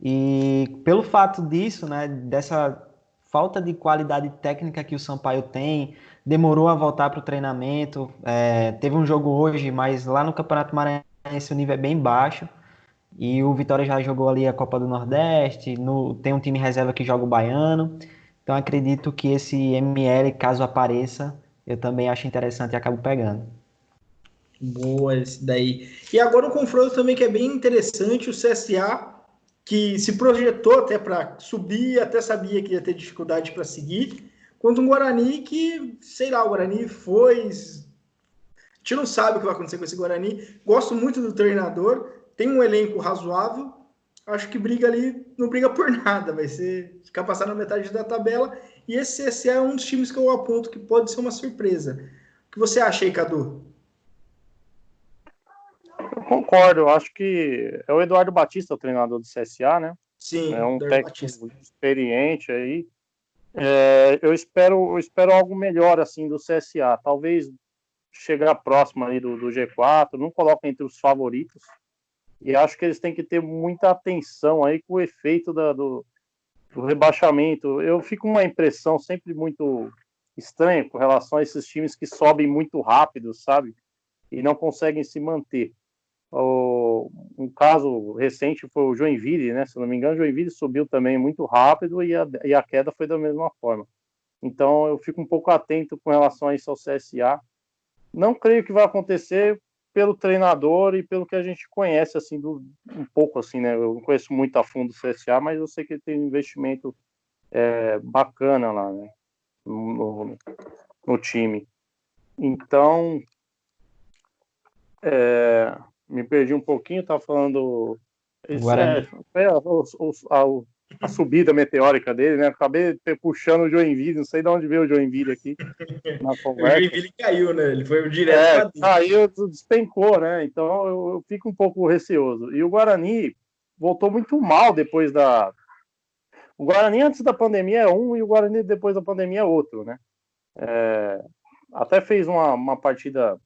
E pelo fato disso, né, dessa falta de qualidade técnica que o Sampaio tem, demorou a voltar para o treinamento. Teve um jogo hoje, mas lá no Campeonato Maranhense o nível é bem baixo. E o Vitória já jogou ali a Copa do Nordeste, tem um time reserva que joga o Baiano. Então acredito que esse ML, caso apareça, eu também acho interessante e acabo pegando. Boa esse daí. E agora um confronto também que é bem interessante, o CSA, que se projetou até para subir, até sabia que ia ter dificuldade para seguir, contra um Guarani que, sei lá, o Guarani foi... A gente não sabe o que vai acontecer com esse Guarani. Gosto muito do treinador, tem um elenco razoável, acho que briga ali, não briga por nada, vai ser ficar passando na metade da tabela, e esse CSA é um dos times que eu aponto que pode ser uma surpresa. O que você acha aí, Cadu? Eu concordo, eu acho que é o Eduardo Batista, o treinador do CSA, né? Sim, É um Eduardo técnico Batista. experiente aí. Eu espero algo melhor assim do CSA. Talvez chegar próximo ali do G4, não coloca entre os favoritos. E acho que eles têm que ter muita atenção aí com o efeito do rebaixamento. Eu fico com uma impressão sempre muito estranha com relação a esses times que sobem muito rápido, sabe? E não conseguem se manter. Um caso recente foi o Joinville, né? Se não me engano, o Joinville subiu também muito rápido e a queda foi da mesma forma. Então eu fico um pouco atento com relação a isso ao CSA. Não creio que vai acontecer pelo treinador e pelo que a gente conhece, assim, um pouco assim, né? Eu não conheço muito a fundo o CSA, mas eu sei que ele tem um investimento bacana lá, né? No time. Então, me perdi um pouquinho, estava falando Guarani. A subida meteórica dele, né? Acabei puxando o Joinville, não sei de onde veio o Joinville aqui na conversa. O Joinville caiu, né? Ele foi direto para dentro. Caiu, despencou, né? Então eu fico um pouco receoso. E o Guarani voltou muito mal depois da... O Guarani antes da pandemia é um e o Guarani depois da pandemia é outro, né? Até fez uma partida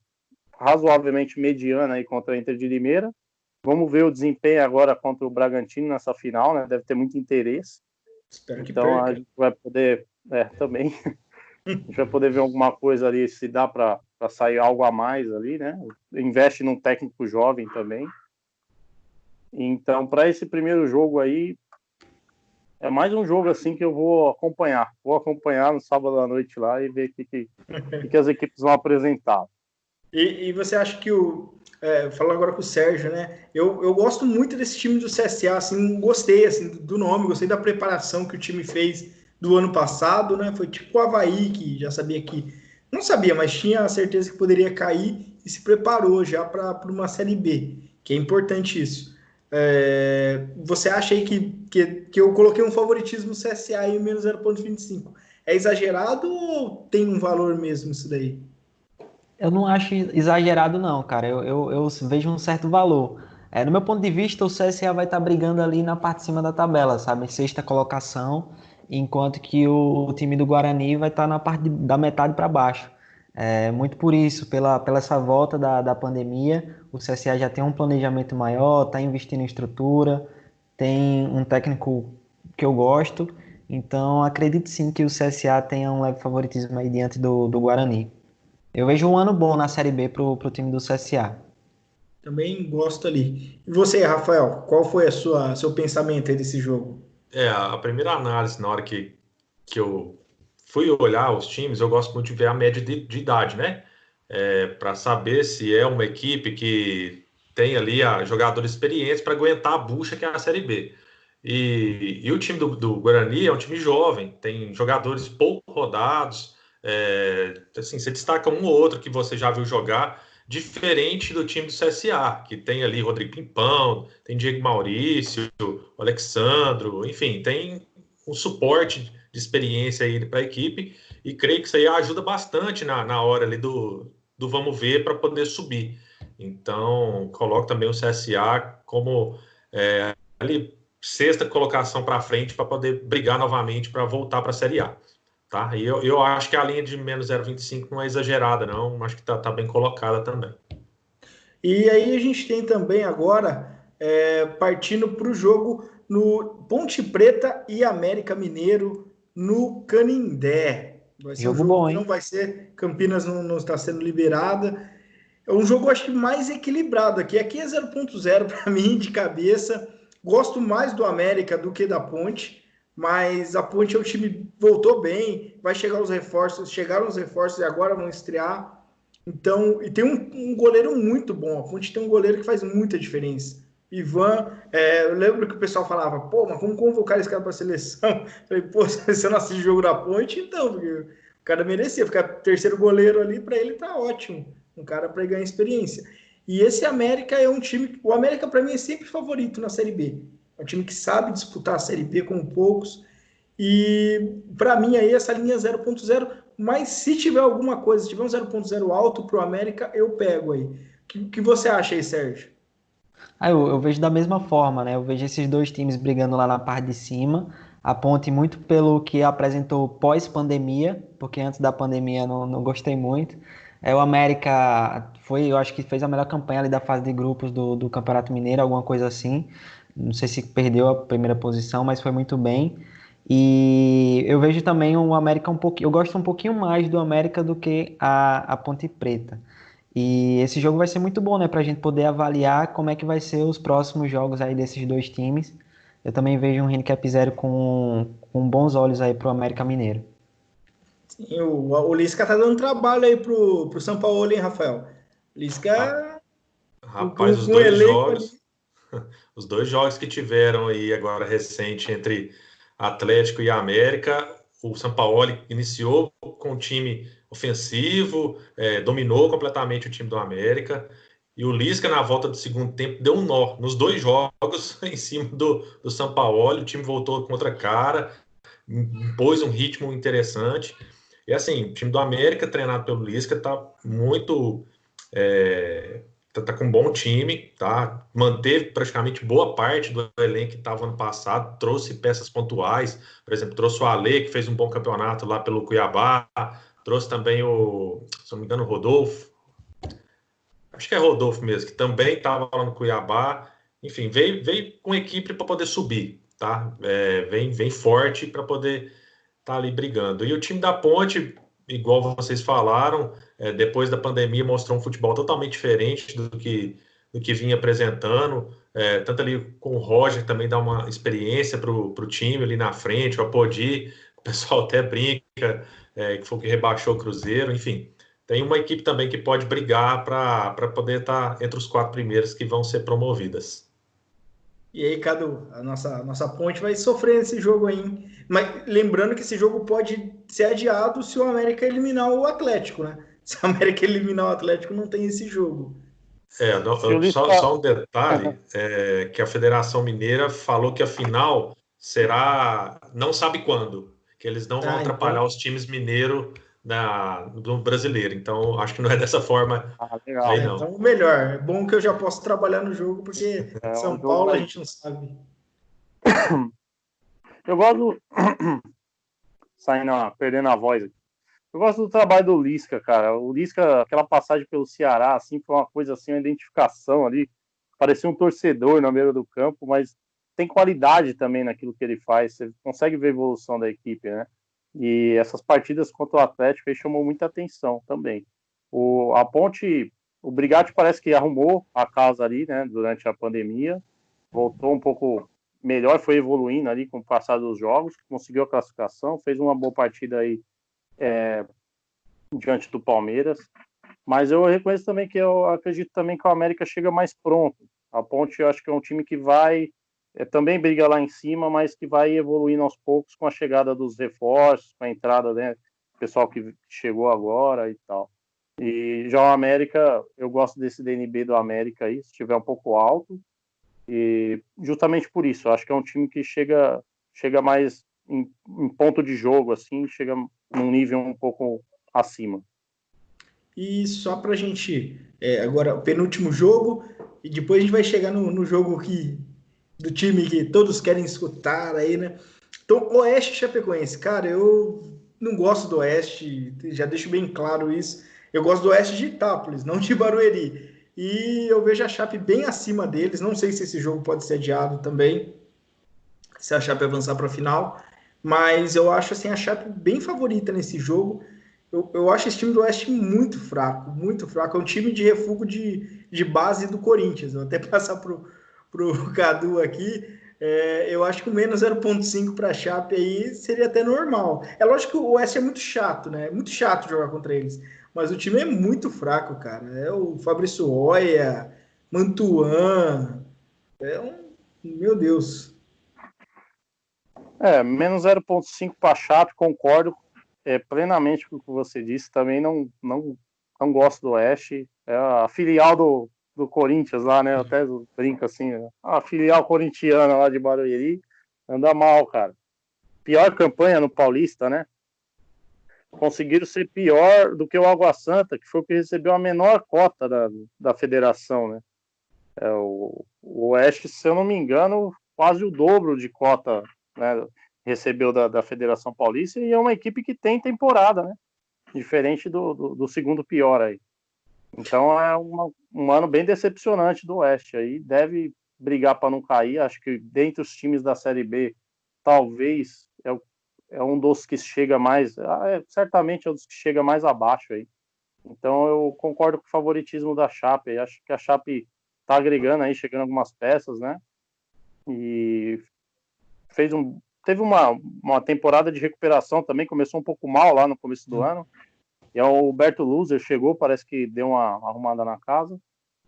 razoavelmente mediana aí contra a Inter de Limeira. Vamos ver o desempenho agora contra o Bragantino nessa final, né? Deve ter muito interesse. Espero que então perca. a gente vai poder também a gente vai poder ver alguma coisa ali, se dá para sair algo a mais ali, né? Investe num técnico jovem também. Então, para esse primeiro jogo aí, é mais um jogo assim que eu vou acompanhar. Vou acompanhar no sábado à noite lá e ver o que as equipes vão apresentar. E você acha que falando agora com o Sérgio, né? Eu gosto muito desse time do CSA, assim, gostei assim, do nome, gostei da preparação que o time fez do ano passado, né? Foi tipo o Avaí, que já sabia que... Não sabia, mas tinha a certeza que poderia cair e se preparou já para uma Série B, que é importante isso. Você acha aí que eu coloquei um favoritismo no CSA em menos 0,25? É exagerado ou tem um valor mesmo isso daí? Eu não acho exagerado, não, cara. Eu vejo um certo valor. No meu ponto de vista, o CSA vai estar brigando ali na parte de cima da tabela, sabe? Sexta colocação, enquanto que o time do Guarani vai estar na parte da metade para baixo. Muito por isso, pela essa volta da pandemia, o CSA já tem um planejamento maior, está investindo em estrutura, tem um técnico que eu gosto. Então, acredito sim que o CSA tenha um leve favoritismo aí diante do Guarani. Eu vejo um ano bom na Série B pro time do CSA. Também gosto ali. E você, Rafael, qual foi seu pensamento aí desse jogo? A primeira análise, na hora que eu fui olhar os times, eu gosto muito de ver a média de idade, né? Para saber se é uma equipe que tem ali jogadores experientes para aguentar a bucha que é a Série B. E o time do Guarani é um time jovem, tem jogadores pouco rodados, assim, você destaca um ou outro que você já viu jogar, diferente do time do CSA, que tem ali Rodrigo Pimpão, tem Diego Maurício, Alexandro, enfim, tem um suporte de experiência aí para a equipe, e creio que isso aí ajuda bastante na hora ali do vamos ver para poder subir. Então, coloco também o CSA como ali sexta colocação para frente para poder brigar novamente para voltar para a Série A. Tá? E eu acho que a linha de menos 0,25 não é exagerada, não. Acho que tá bem colocada também. E aí a gente tem também agora, partindo para o jogo no Ponte Preta e América Mineiro no Canindé. Vai ser um jogo bom, que hein? não vai ser, Campinas não está sendo liberada. É um jogo, acho que, mais equilibrado aqui. Aqui é 0.0 para mim, de cabeça. Gosto mais do América do que da Ponte, mas a Ponte é o time voltou bem, vai chegar os reforços, chegaram os reforços e agora vão estrear. Então, e tem um goleiro muito bom. A Ponte tem um goleiro que faz muita diferença. Ivan, eu lembro que o pessoal falava, pô, mas como convocar esse cara para a seleção? Eu falei, pô, você não assiste jogo da Ponte, então, porque o cara merecia ficar terceiro goleiro ali, para ele tá ótimo. Um cara para ganhar experiência. E esse América é um time, o América para mim é sempre favorito na Série B. É um time que sabe disputar a Série B com poucos. E para mim aí essa linha 0.0, mas se tiver alguma coisa, se tiver um 0.0 alto para o América, eu pego aí. O que você acha aí, Sérgio? Eu vejo da mesma forma, né? Eu vejo esses dois times brigando lá na parte de cima. A Ponte muito pelo que apresentou pós-pandemia, porque antes da pandemia não gostei muito. O América eu acho que fez a melhor campanha ali da fase de grupos do Campeonato Mineiro, alguma coisa assim. Não sei se perdeu a primeira posição, mas foi muito bem. E eu vejo também o América um pouquinho. Eu gosto um pouquinho mais do América do que a Ponte Preta. E esse jogo vai ser muito bom, né? Pra gente poder avaliar como é que vai ser os próximos jogos aí desses dois times. Eu também vejo um handicap zero com bons olhos aí pro América Mineiro. Sim, o Lisca tá dando trabalho aí pro São Paulo, hein, Rafael? Ra- Lisca Rapaz, com o elenco ali. os dois jogos que tiveram aí agora recente entre Atlético e América, o Sampaoli iniciou com um time ofensivo, dominou completamente o time do América, e o Lisca, na volta do segundo tempo, deu um nó nos dois jogos em cima do Sampaoli. O time voltou contra a cara, impôs um ritmo interessante. E assim, o time do América, treinado pelo Lisca, está muito. Tá com um bom time, tá? Manteve praticamente boa parte do elenco que estava ano passado, trouxe peças pontuais, por exemplo, trouxe o Ale, que fez um bom campeonato lá pelo Cuiabá, trouxe também se não me engano, o Rodolfo, acho que é Rodolfo mesmo, que também estava lá no Cuiabá. Enfim, veio com equipe para poder subir, tá? Vem forte para poder estar ali brigando. E o time da Ponte, igual vocês falaram, depois da pandemia mostrou um futebol totalmente diferente do que vinha apresentando. Tanto ali com o Roger também dá uma experiência para o time ali na frente, o Apodi, o pessoal até brinca, que foi o que rebaixou o Cruzeiro, enfim. Tem uma equipe também que pode brigar para poder estar entre os 4 primeiros que vão ser promovidas. E aí, Cadu, a nossa Ponte vai sofrer nesse jogo aí, hein? Mas lembrando que esse jogo pode ser adiado se o América eliminar o Atlético, né? Se o América eliminar o Atlético, não tem esse jogo. Se o Só Lisca. um detalhe, que a Federação Mineira falou que a final será não sabe quando, que eles não vão Ah, atrapalhar então, os times mineiros do brasileiro. Então, acho que não é dessa forma aí, Legal. não. então melhor. É bom que eu já posso trabalhar no jogo, porque É um São jogo Paulo a mais. gente não sabe. Eu gosto. Perdendo a voz aqui. Eu gosto do trabalho do Lisca, cara. O Lisca, aquela passagem pelo Ceará, assim, foi uma coisa assim, uma identificação ali. Parecia um torcedor na beira do campo, mas tem qualidade também naquilo que ele faz. Você consegue ver a evolução da equipe, né? E essas partidas contra o Atlético aí chamou muita atenção também. A Ponte, o Brigatti parece que arrumou a casa ali, né, durante a pandemia. Voltou um pouco melhor, foi evoluindo ali com o passar dos jogos, conseguiu a classificação, fez uma boa partida aí diante do Palmeiras, mas eu reconheço também que eu acredito também que o América chega mais pronto. A Ponte eu acho que é um time que vai também briga lá em cima, mas que vai evoluindo aos poucos com a chegada dos reforços, com a entrada, né, pessoal que chegou agora e tal. E já o América, eu gosto desse DNB do América aí, se estiver um pouco alto, e justamente por isso, eu acho que é um time que chega em ponto de jogo, assim, chega num nível um pouco acima. E só para a gente, agora, o penúltimo jogo, e depois a gente vai chegar no jogo do time que todos querem escutar aí, né? Então, Oeste e Chapecoense, cara, eu não gosto do Oeste, já deixo bem claro isso. Eu gosto do Oeste de Itápolis, não de Barueri. E eu vejo a Chape bem acima deles. Não sei se esse jogo pode ser adiado também, se a Chape avançar para a final. Mas eu acho assim, a Chape bem favorita nesse jogo. Eu acho esse time do Oeste muito fraco, muito fraco. É um time de refúgio de base do Corinthians. Vou até passar pro Cadu aqui. Eu acho que o menos 0,5 para a Chape aí seria até normal. É lógico que o Oeste é muito chato, né? É muito chato jogar contra eles. Mas o time é muito fraco, cara. É o Fabrício Oia, Mantuan. Meu Deus. Menos 0,5 para a Chape, concordo plenamente com o que você disse. Também não gosto do Oeste. É a filial do Corinthians lá, né? Eu até brinco assim, a filial corintiana lá de Barueri anda mal, cara. Pior campanha no Paulista, né? Conseguiram ser pior do que o Água Santa, que foi o que recebeu a menor cota da federação, né? O Oeste, se eu não me engano, quase o dobro de cota, né, recebeu da Federação Paulista, e é uma equipe que tem temporada, né? Diferente do segundo pior aí. Então é um ano bem decepcionante do Oeste. Aí deve brigar para não cair. Acho que dentre os times da Série B, talvez é um dos que chega mais. Certamente é um dos que chega mais abaixo aí. Então eu concordo com o favoritismo da Chape. Acho que a Chape está agregando aí, chegando algumas peças, né? E teve uma temporada de recuperação também. Começou um pouco mal lá no começo do ano. E o Alberto Loser chegou, parece que deu uma arrumada na casa.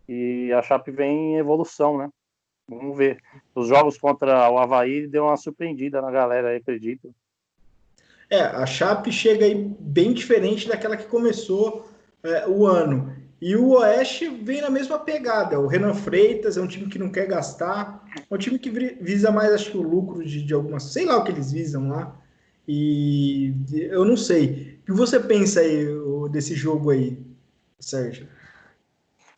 E a Chape vem em evolução, né? Vamos ver. Os jogos contra o Avaí deu uma surpreendida na galera aí, acredito. A Chape chega aí bem diferente daquela que começou o ano. E o Oeste vem na mesma pegada. O Renan Freitas é um time que não quer gastar. É um time que visa mais, acho que, o lucro de algumas... Sei lá o que eles visam lá. E eu não sei. O que você pensa aí desse jogo aí, Sérgio?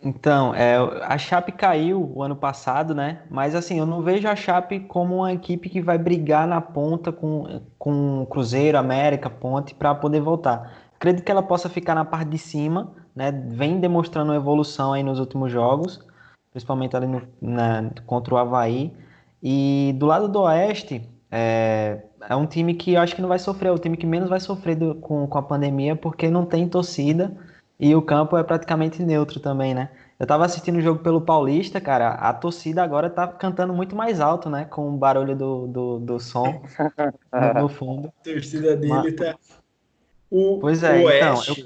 Então, a Chape caiu o ano passado, né? Mas assim, eu não vejo a Chape como uma equipe que vai brigar na ponta com Cruzeiro, América, Ponte para poder voltar. Acredito que ela possa ficar na parte de cima, né? Vem demonstrando uma evolução aí nos últimos jogos, principalmente ali contra o Avaí. E do lado do Oeste, é um time que eu acho que não vai sofrer, é o time que menos vai sofrer com a pandemia, porque não tem torcida. E o campo é praticamente neutro também, né? Eu tava assistindo o jogo pelo Paulista, cara. A torcida agora tá cantando muito mais alto, né? Com o barulho do som no fundo. A torcida Mas, dele tá. pois O então, Oeste,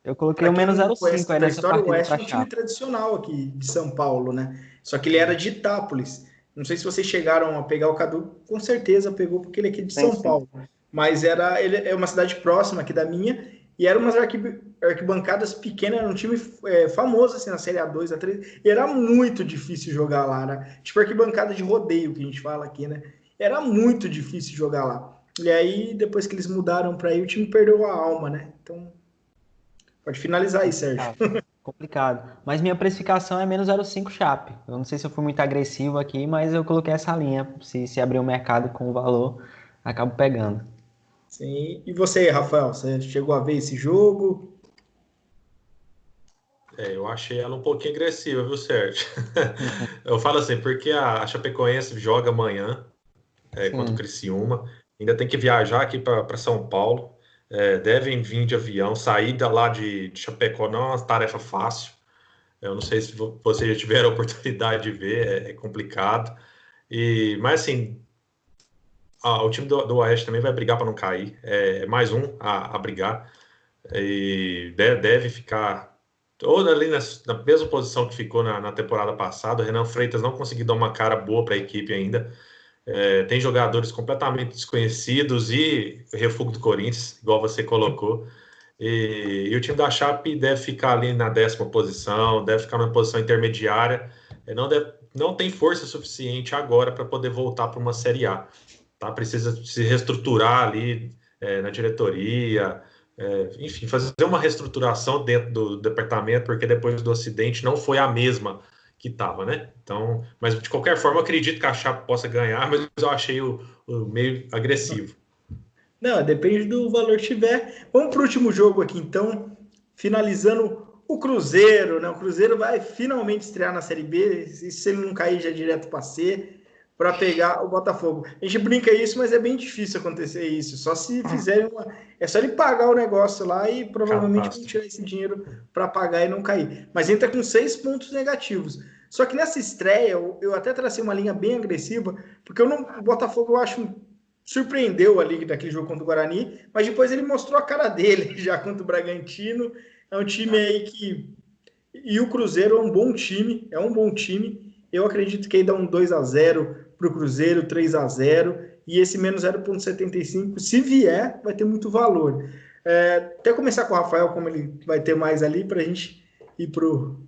eu coloquei para o quem menos não 0,5 conhece aí da nessa história, o partida Oeste pra é um time Chape. tradicional aqui de São Paulo, né? Só que ele era de Itápolis. Não sei se vocês chegaram a pegar o Cadu, com certeza pegou, porque ele é aqui de São Sim. Paulo. Mas ele é uma cidade próxima aqui da minha, e era umas arquibancadas pequenas, era um time famoso assim, na Série A2, A3, e era muito difícil jogar lá, né? Tipo arquibancada de rodeio, que a gente fala aqui, né? Era muito difícil jogar lá. E aí, depois que eles mudaram para aí, o time perdeu a alma, né? Então, pode finalizar aí, Sérgio. Complicado. Mas minha precificação é menos 0,5 Chape. Eu não sei se eu fui muito agressivo aqui, mas eu coloquei essa linha. Se abrir o mercado com o valor, acabo pegando. Sim. E você, Rafael, você chegou a ver esse jogo? Eu achei ela um pouquinho agressiva, viu, Sérgio? Eu falo assim, porque a Chapecoense joga amanhã contra o Sim. Criciúma, ainda tem que viajar aqui para São Paulo, devem vir de avião, sair lá de Chapecó não é uma tarefa fácil. Eu não sei se vocês já tiveram a oportunidade de ver, é complicado. Mas assim, o time do Oeste também vai brigar para não cair, é mais um a brigar, e deve ficar ou ali na mesma posição que ficou na temporada passada. O Renan Freitas não conseguiu dar uma cara boa para a equipe ainda. Tem jogadores completamente desconhecidos e refúgio do Corinthians, igual você colocou. E o time da Chape deve ficar ali na 10ª posição, deve ficar numa posição intermediária. Não tem força suficiente agora para poder voltar para uma Série A. tá? Precisa se reestruturar ali na diretoria, enfim, fazer uma reestruturação dentro do departamento, porque depois do acidente não foi a mesma que estava, né? Então, mas de qualquer forma, eu acredito que a Chape possa ganhar, mas eu achei o meio agressivo. Não, depende do valor que tiver. Vamos para o último jogo aqui, então. Finalizando o Cruzeiro, né? O Cruzeiro vai finalmente estrear na Série B. E se ele não cair já direto para C, para pegar o Botafogo. A gente brinca isso, mas é bem difícil acontecer isso. Só se fizerem uma. É só ele pagar o negócio lá e provavelmente vão tirar esse dinheiro para pagar e não cair. Mas entra com 6 pontos negativos. Só que nessa estreia, eu até tracei uma linha bem agressiva, porque o Botafogo eu acho surpreendeu ali naquele jogo contra o Guarani, mas depois ele mostrou a cara dele já contra o Bragantino. É um time aí que. E o Cruzeiro é um bom time, Eu acredito que aí dá um 2-0 para o Cruzeiro, 3-0, e esse menos 0,75, se vier, vai ter muito valor. Até começar com o Rafael, como ele vai ter mais ali, para a gente ir para o.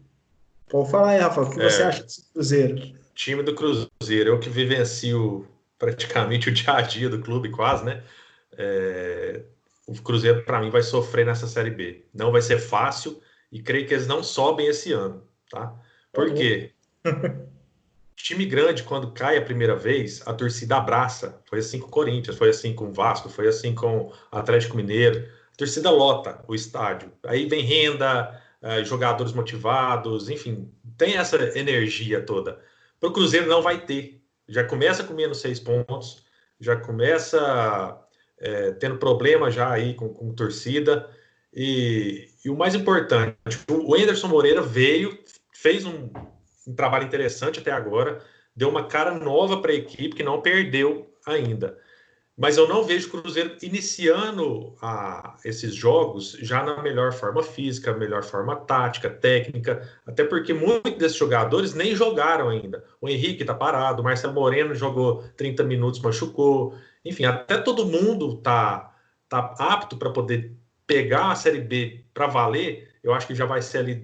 Pode falar aí, Rafael, o que você acha desse Cruzeiro? Time do Cruzeiro, eu que vivencio praticamente o dia a dia do clube, quase, né? O Cruzeiro, para mim, vai sofrer nessa Série B. Não vai ser fácil e creio que eles não sobem esse ano, tá? Por quê? Time grande, quando cai a primeira vez, a torcida abraça. Foi assim com o Corinthians, foi assim com o Vasco, foi assim com o Atlético Mineiro. A torcida lota o estádio. Aí vem renda, jogadores motivados, enfim, tem essa energia toda. Para o Cruzeiro não vai ter. Já começa com menos 6 pontos, já começa tendo problema já aí com torcida. E o mais importante, o Anderson Moreira veio, fez um trabalho interessante até agora, deu uma cara nova para a equipe que não perdeu ainda. Mas eu não vejo o Cruzeiro iniciando esses jogos já na melhor forma física, melhor forma tática, técnica, até porque muitos desses jogadores nem jogaram ainda. O Henrique está parado, o Marcelo Moreno jogou 30 minutos, machucou. Enfim, até todo mundo tá apto para poder pegar a Série B para valer. Eu acho que já vai ser ali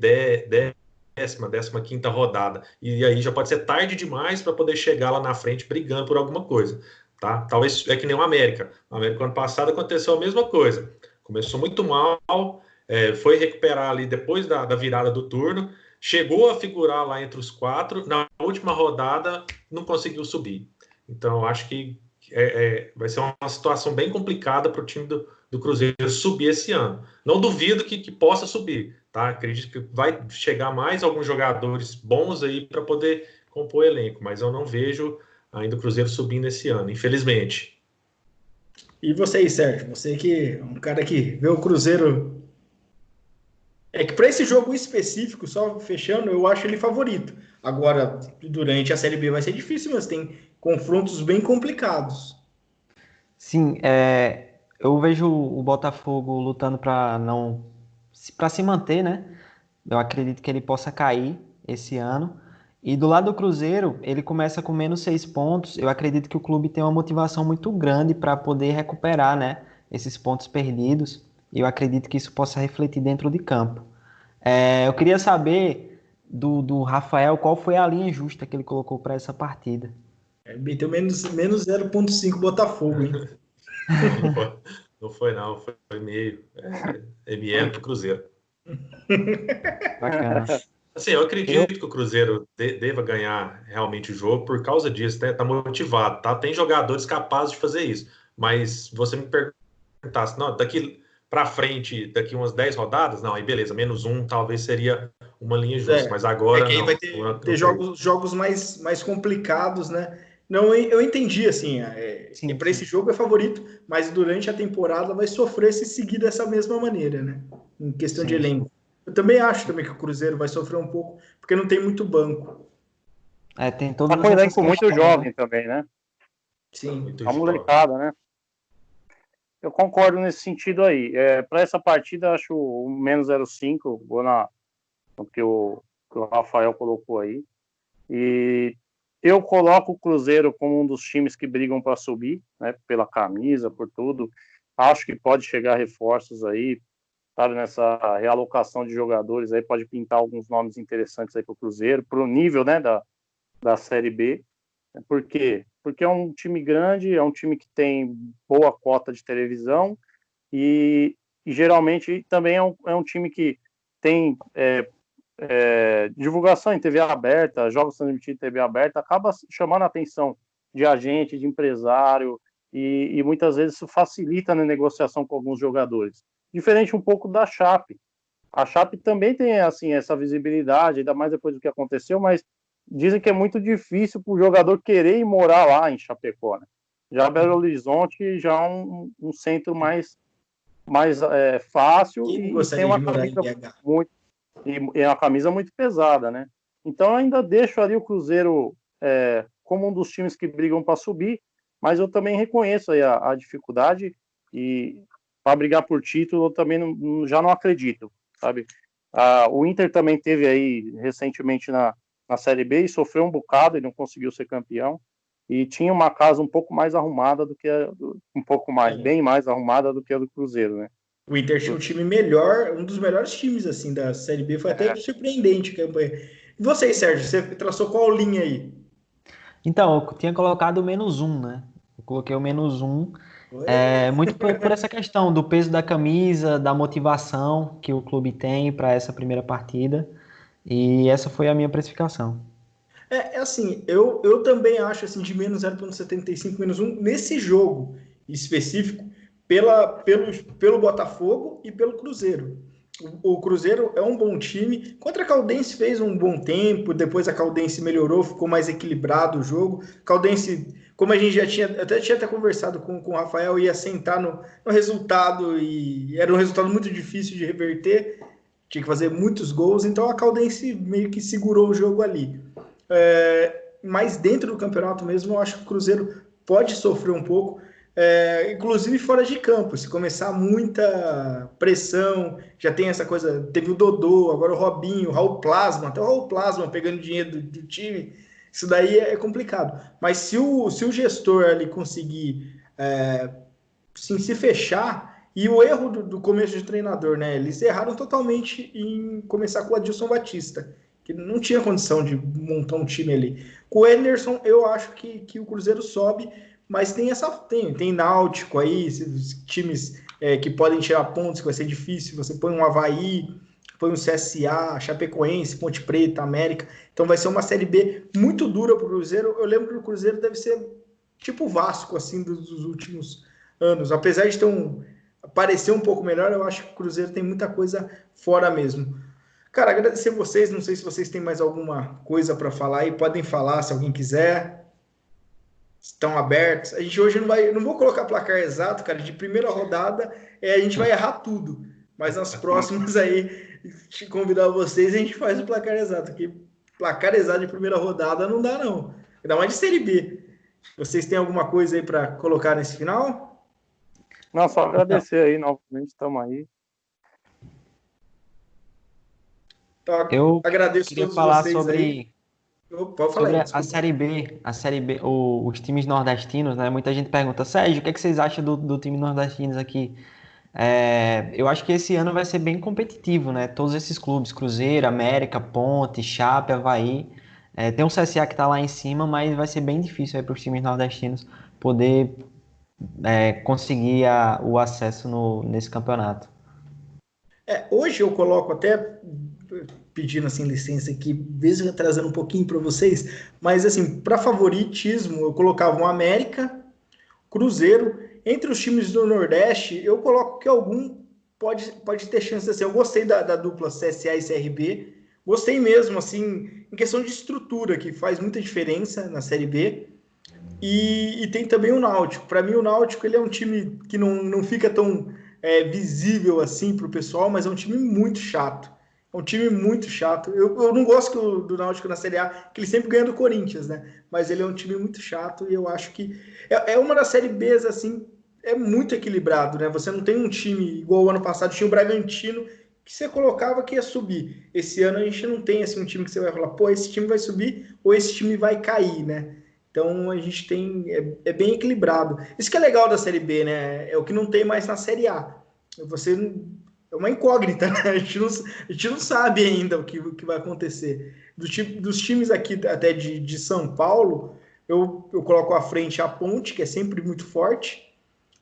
15ª rodada. E aí já pode ser tarde demais para poder chegar lá na frente brigando por alguma coisa. Tá? Talvez é que nem o América. O América, ano passado, aconteceu a mesma coisa. Começou muito mal, foi recuperar ali depois da virada do turno, chegou a figurar lá entre os 4, na última rodada não conseguiu subir. Então, acho que vai ser uma situação bem complicada para o time do Cruzeiro subir esse ano. Não duvido que possa subir, tá? Acredito que vai chegar mais alguns jogadores bons aí para poder compor o elenco, mas eu não vejo ainda o Cruzeiro subindo esse ano, infelizmente. E você aí, Sérgio? Você que é um cara que vê o Cruzeiro. É que para esse jogo específico, só fechando, eu acho ele favorito. Agora, durante a Série B vai ser difícil, mas tem confrontos bem complicados. Sim, eu vejo o Botafogo lutando para se manter, né? Eu acredito que ele possa cair esse ano. E do lado do Cruzeiro, ele começa com menos 6 pontos. Eu acredito que o clube tem uma motivação muito grande para poder recuperar, né, esses pontos perdidos. E eu acredito que isso possa refletir dentro de campo. Eu queria saber do Rafael qual foi a linha justa que ele colocou para essa partida. Meteu menos 0,5 Botafogo, hein? Não foi meio MM pro Cruzeiro. Bacana. Assim, eu acredito que o Cruzeiro deva ganhar realmente o jogo por causa disso, né? Tá motivado, tá? Tem jogadores capazes de fazer isso. Mas você me perguntasse, não, daqui para frente, daqui umas 10 rodadas, não, aí beleza, menos 1 talvez seria uma linha justa, mas agora que aí não. vai ter jogos mais complicados, né? Não, eu entendi, assim, para esse jogo é favorito, mas durante a temporada vai sofrer se seguir dessa mesma maneira, né? Em questão de elenco. Eu também acho também que o Cruzeiro vai sofrer um pouco, porque não tem muito banco. Tem todas Tá com essas elenco muito questões, jovem né? também, né? Sim. Muito A molecada, né? Eu concordo nesse sentido aí. Para essa partida, acho o menos 0,5, vou no que o Rafael colocou aí. E eu coloco o Cruzeiro como um dos times que brigam para subir, né? Pela camisa, por tudo. Acho que pode chegar reforços aí, sabe? Nessa realocação de jogadores aí, pode pintar alguns nomes interessantes aí para o Cruzeiro, para o nível, né? Da Série B. Por quê? Porque é um time grande, é um time que tem boa cota de televisão e geralmente também é um time que tem divulgação em TV aberta, jogos transmitidos em TV aberta, acaba chamando a atenção de agente, de empresário, e muitas vezes isso facilita na negociação com alguns jogadores. Diferente um pouco da Chape. A Chape também tem assim essa visibilidade, ainda mais depois do que aconteceu, mas dizem que é muito difícil para o jogador querer ir morar lá em Chapecó, né? Já Belo Horizonte já é um centro mais fácil Quem e tem gostaria uma de morar em camisa BH? muito e é uma camisa muito pesada, né? Então eu ainda deixo ali o Cruzeiro como um dos times que brigam para subir, mas eu também reconheço aí a dificuldade e para brigar por título eu também já não acredito, sabe? O Inter também teve aí recentemente na Série B e sofreu um bocado e não conseguiu ser campeão e tinha uma casa um pouco mais arrumada do que bem mais arrumada do que a do Cruzeiro, né? O Inter tinha um time melhor, um dos melhores times assim da Série B, foi até surpreendente a campanha. E você, Sérgio, você traçou qual linha aí? Então, eu tinha colocado o -1, né? Eu coloquei o -1, muito por essa questão do peso da camisa, da motivação que o clube tem para essa primeira partida. E essa foi a minha precificação. Assim, eu também acho assim de -0,75, -1 nesse jogo específico pelo Botafogo e pelo Cruzeiro. O Cruzeiro é um bom time. Contra a Caldense fez um bom tempo, depois a Caldense melhorou, ficou mais equilibrado o jogo. Caldense, como a gente já tinha, até conversado com o Rafael, ia sentar no resultado e era um resultado muito difícil de reverter. Tinha que fazer muitos gols, então a Caldense meio que segurou o jogo ali. Mas dentro do campeonato mesmo, eu acho que o Cruzeiro pode sofrer um pouco, inclusive fora de campo. Se começar muita pressão, já tem essa coisa, teve o Dodô, agora o Robinho, o Raul Plasma, até o Raul Plasma pegando dinheiro do time, isso daí é complicado. Mas se o gestor ali conseguir sim, se fechar, e o erro do começo de treinador, né? Eles erraram totalmente em começar com o Adilson Batista, que não tinha condição de montar um time ali. Com o Anderson, eu acho que o Cruzeiro sobe, mas tem Náutico aí, times que podem tirar pontos, que vai ser difícil. Você põe um Avaí, põe um CSA, Chapecoense, Ponte Preta, América. Então vai ser uma Série B muito dura para o Cruzeiro. Eu lembro que o Cruzeiro deve ser tipo o Vasco, assim, dos últimos anos. Apesar de parecer um pouco melhor, eu acho que o Cruzeiro tem muita coisa fora mesmo. Cara, agradecer vocês. Não sei se vocês têm mais alguma coisa para falar aí. Podem falar se alguém quiser. Estão abertos. A gente hoje não vou colocar placar exato, cara. De primeira rodada, a gente vai errar tudo. Mas nas próximas aí, te convidar vocês, a gente faz o placar exato. Porque placar exato de primeira rodada não dá, não. Ainda mais de Série B. Vocês têm alguma coisa aí para colocar nesse final? Não, só agradecer aí novamente, estamos aí. Então, Eu agradeço queria todos falar vocês aí. Pode falar sobre aí, a Série B, os times nordestinos, né? Muita gente pergunta, Sérgio, o que é que vocês acham do time nordestinos aqui? Eu acho que esse ano vai ser bem competitivo, né? Todos esses clubes, Cruzeiro, América, Ponte, Chape, Avaí. Tem um CSA que está lá em cima, mas vai ser bem difícil para os times nordestinos poder conseguir o acesso nesse campeonato. Hoje eu coloco até pedindo assim licença aqui, mesmo trazendo um pouquinho para vocês, mas assim, para favoritismo, eu colocava o América, Cruzeiro. Entre os times do Nordeste, eu coloco que algum pode ter chance assim. Eu gostei da dupla CSA e CRB, gostei mesmo, assim, em questão de estrutura, que faz muita diferença na Série B. E tem também o Náutico. Para mim, o Náutico ele é um time que não fica tão visível assim para o pessoal, mas é um time muito chato. É um time muito chato. Eu não gosto do Náutico na Série A, que ele sempre ganha do Corinthians, né? Mas ele é um time muito chato e eu acho que é uma das Série Bs, assim, é muito equilibrado, né? Você não tem um time igual o ano passado, tinha o Bragantino, que você colocava que ia subir. Esse ano a gente não tem assim, um time que você vai falar, pô, esse time vai subir ou esse time vai cair, né? Então a gente tem. É bem equilibrado. Isso que é legal da Série B, né? É o que não tem mais na Série A. Você é uma incógnita, né? A gente não sabe ainda o que vai acontecer. Dos times aqui, até de São Paulo, eu coloco à frente a Ponte, que é sempre muito forte.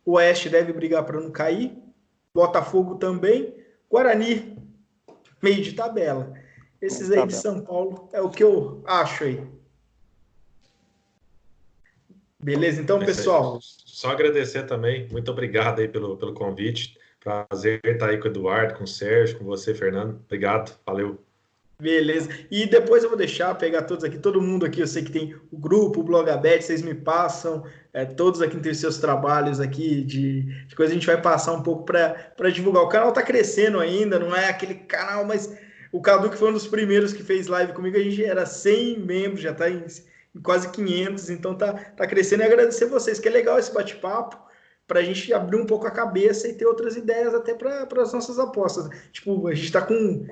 O Oeste deve brigar para não cair. Botafogo também. Guarani, meio de tabela. Esses aí de São Paulo é o que eu acho aí. Beleza, então, pessoal? Só agradecer também. Muito obrigado aí pelo convite. Prazer estar aí com o Eduardo, com o Sérgio, com você, Fernando. Obrigado, valeu. Beleza. E depois eu vou pegar todos aqui, todo mundo aqui, eu sei que tem o grupo, o Blogabet, vocês me passam, todos aqui têm seus trabalhos aqui de coisa, a gente vai passar um pouco para divulgar. O canal tá crescendo ainda, não é aquele canal, mas o Cadu, que foi um dos primeiros que fez live comigo, a gente era 100 membros, já tá em quase 500, então tá crescendo, e agradecer vocês, que é legal esse bate-papo, para a gente abrir um pouco a cabeça e ter outras ideias até para as nossas apostas. Tipo, a gente está com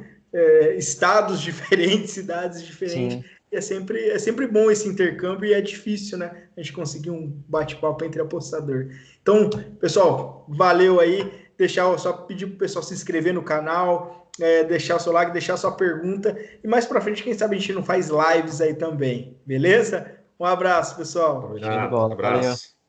estados diferentes, cidades diferentes, Sim. e é sempre bom esse intercâmbio, e é difícil, né, a gente conseguir um bate-papo entre apostador. Então, pessoal, valeu aí, só pedir para o pessoal se inscrever no canal, deixar o seu like, deixar sua pergunta, e mais para frente, quem sabe a gente não faz lives aí também, beleza? Um abraço, pessoal. Show de bola. Um abraço. Valeu.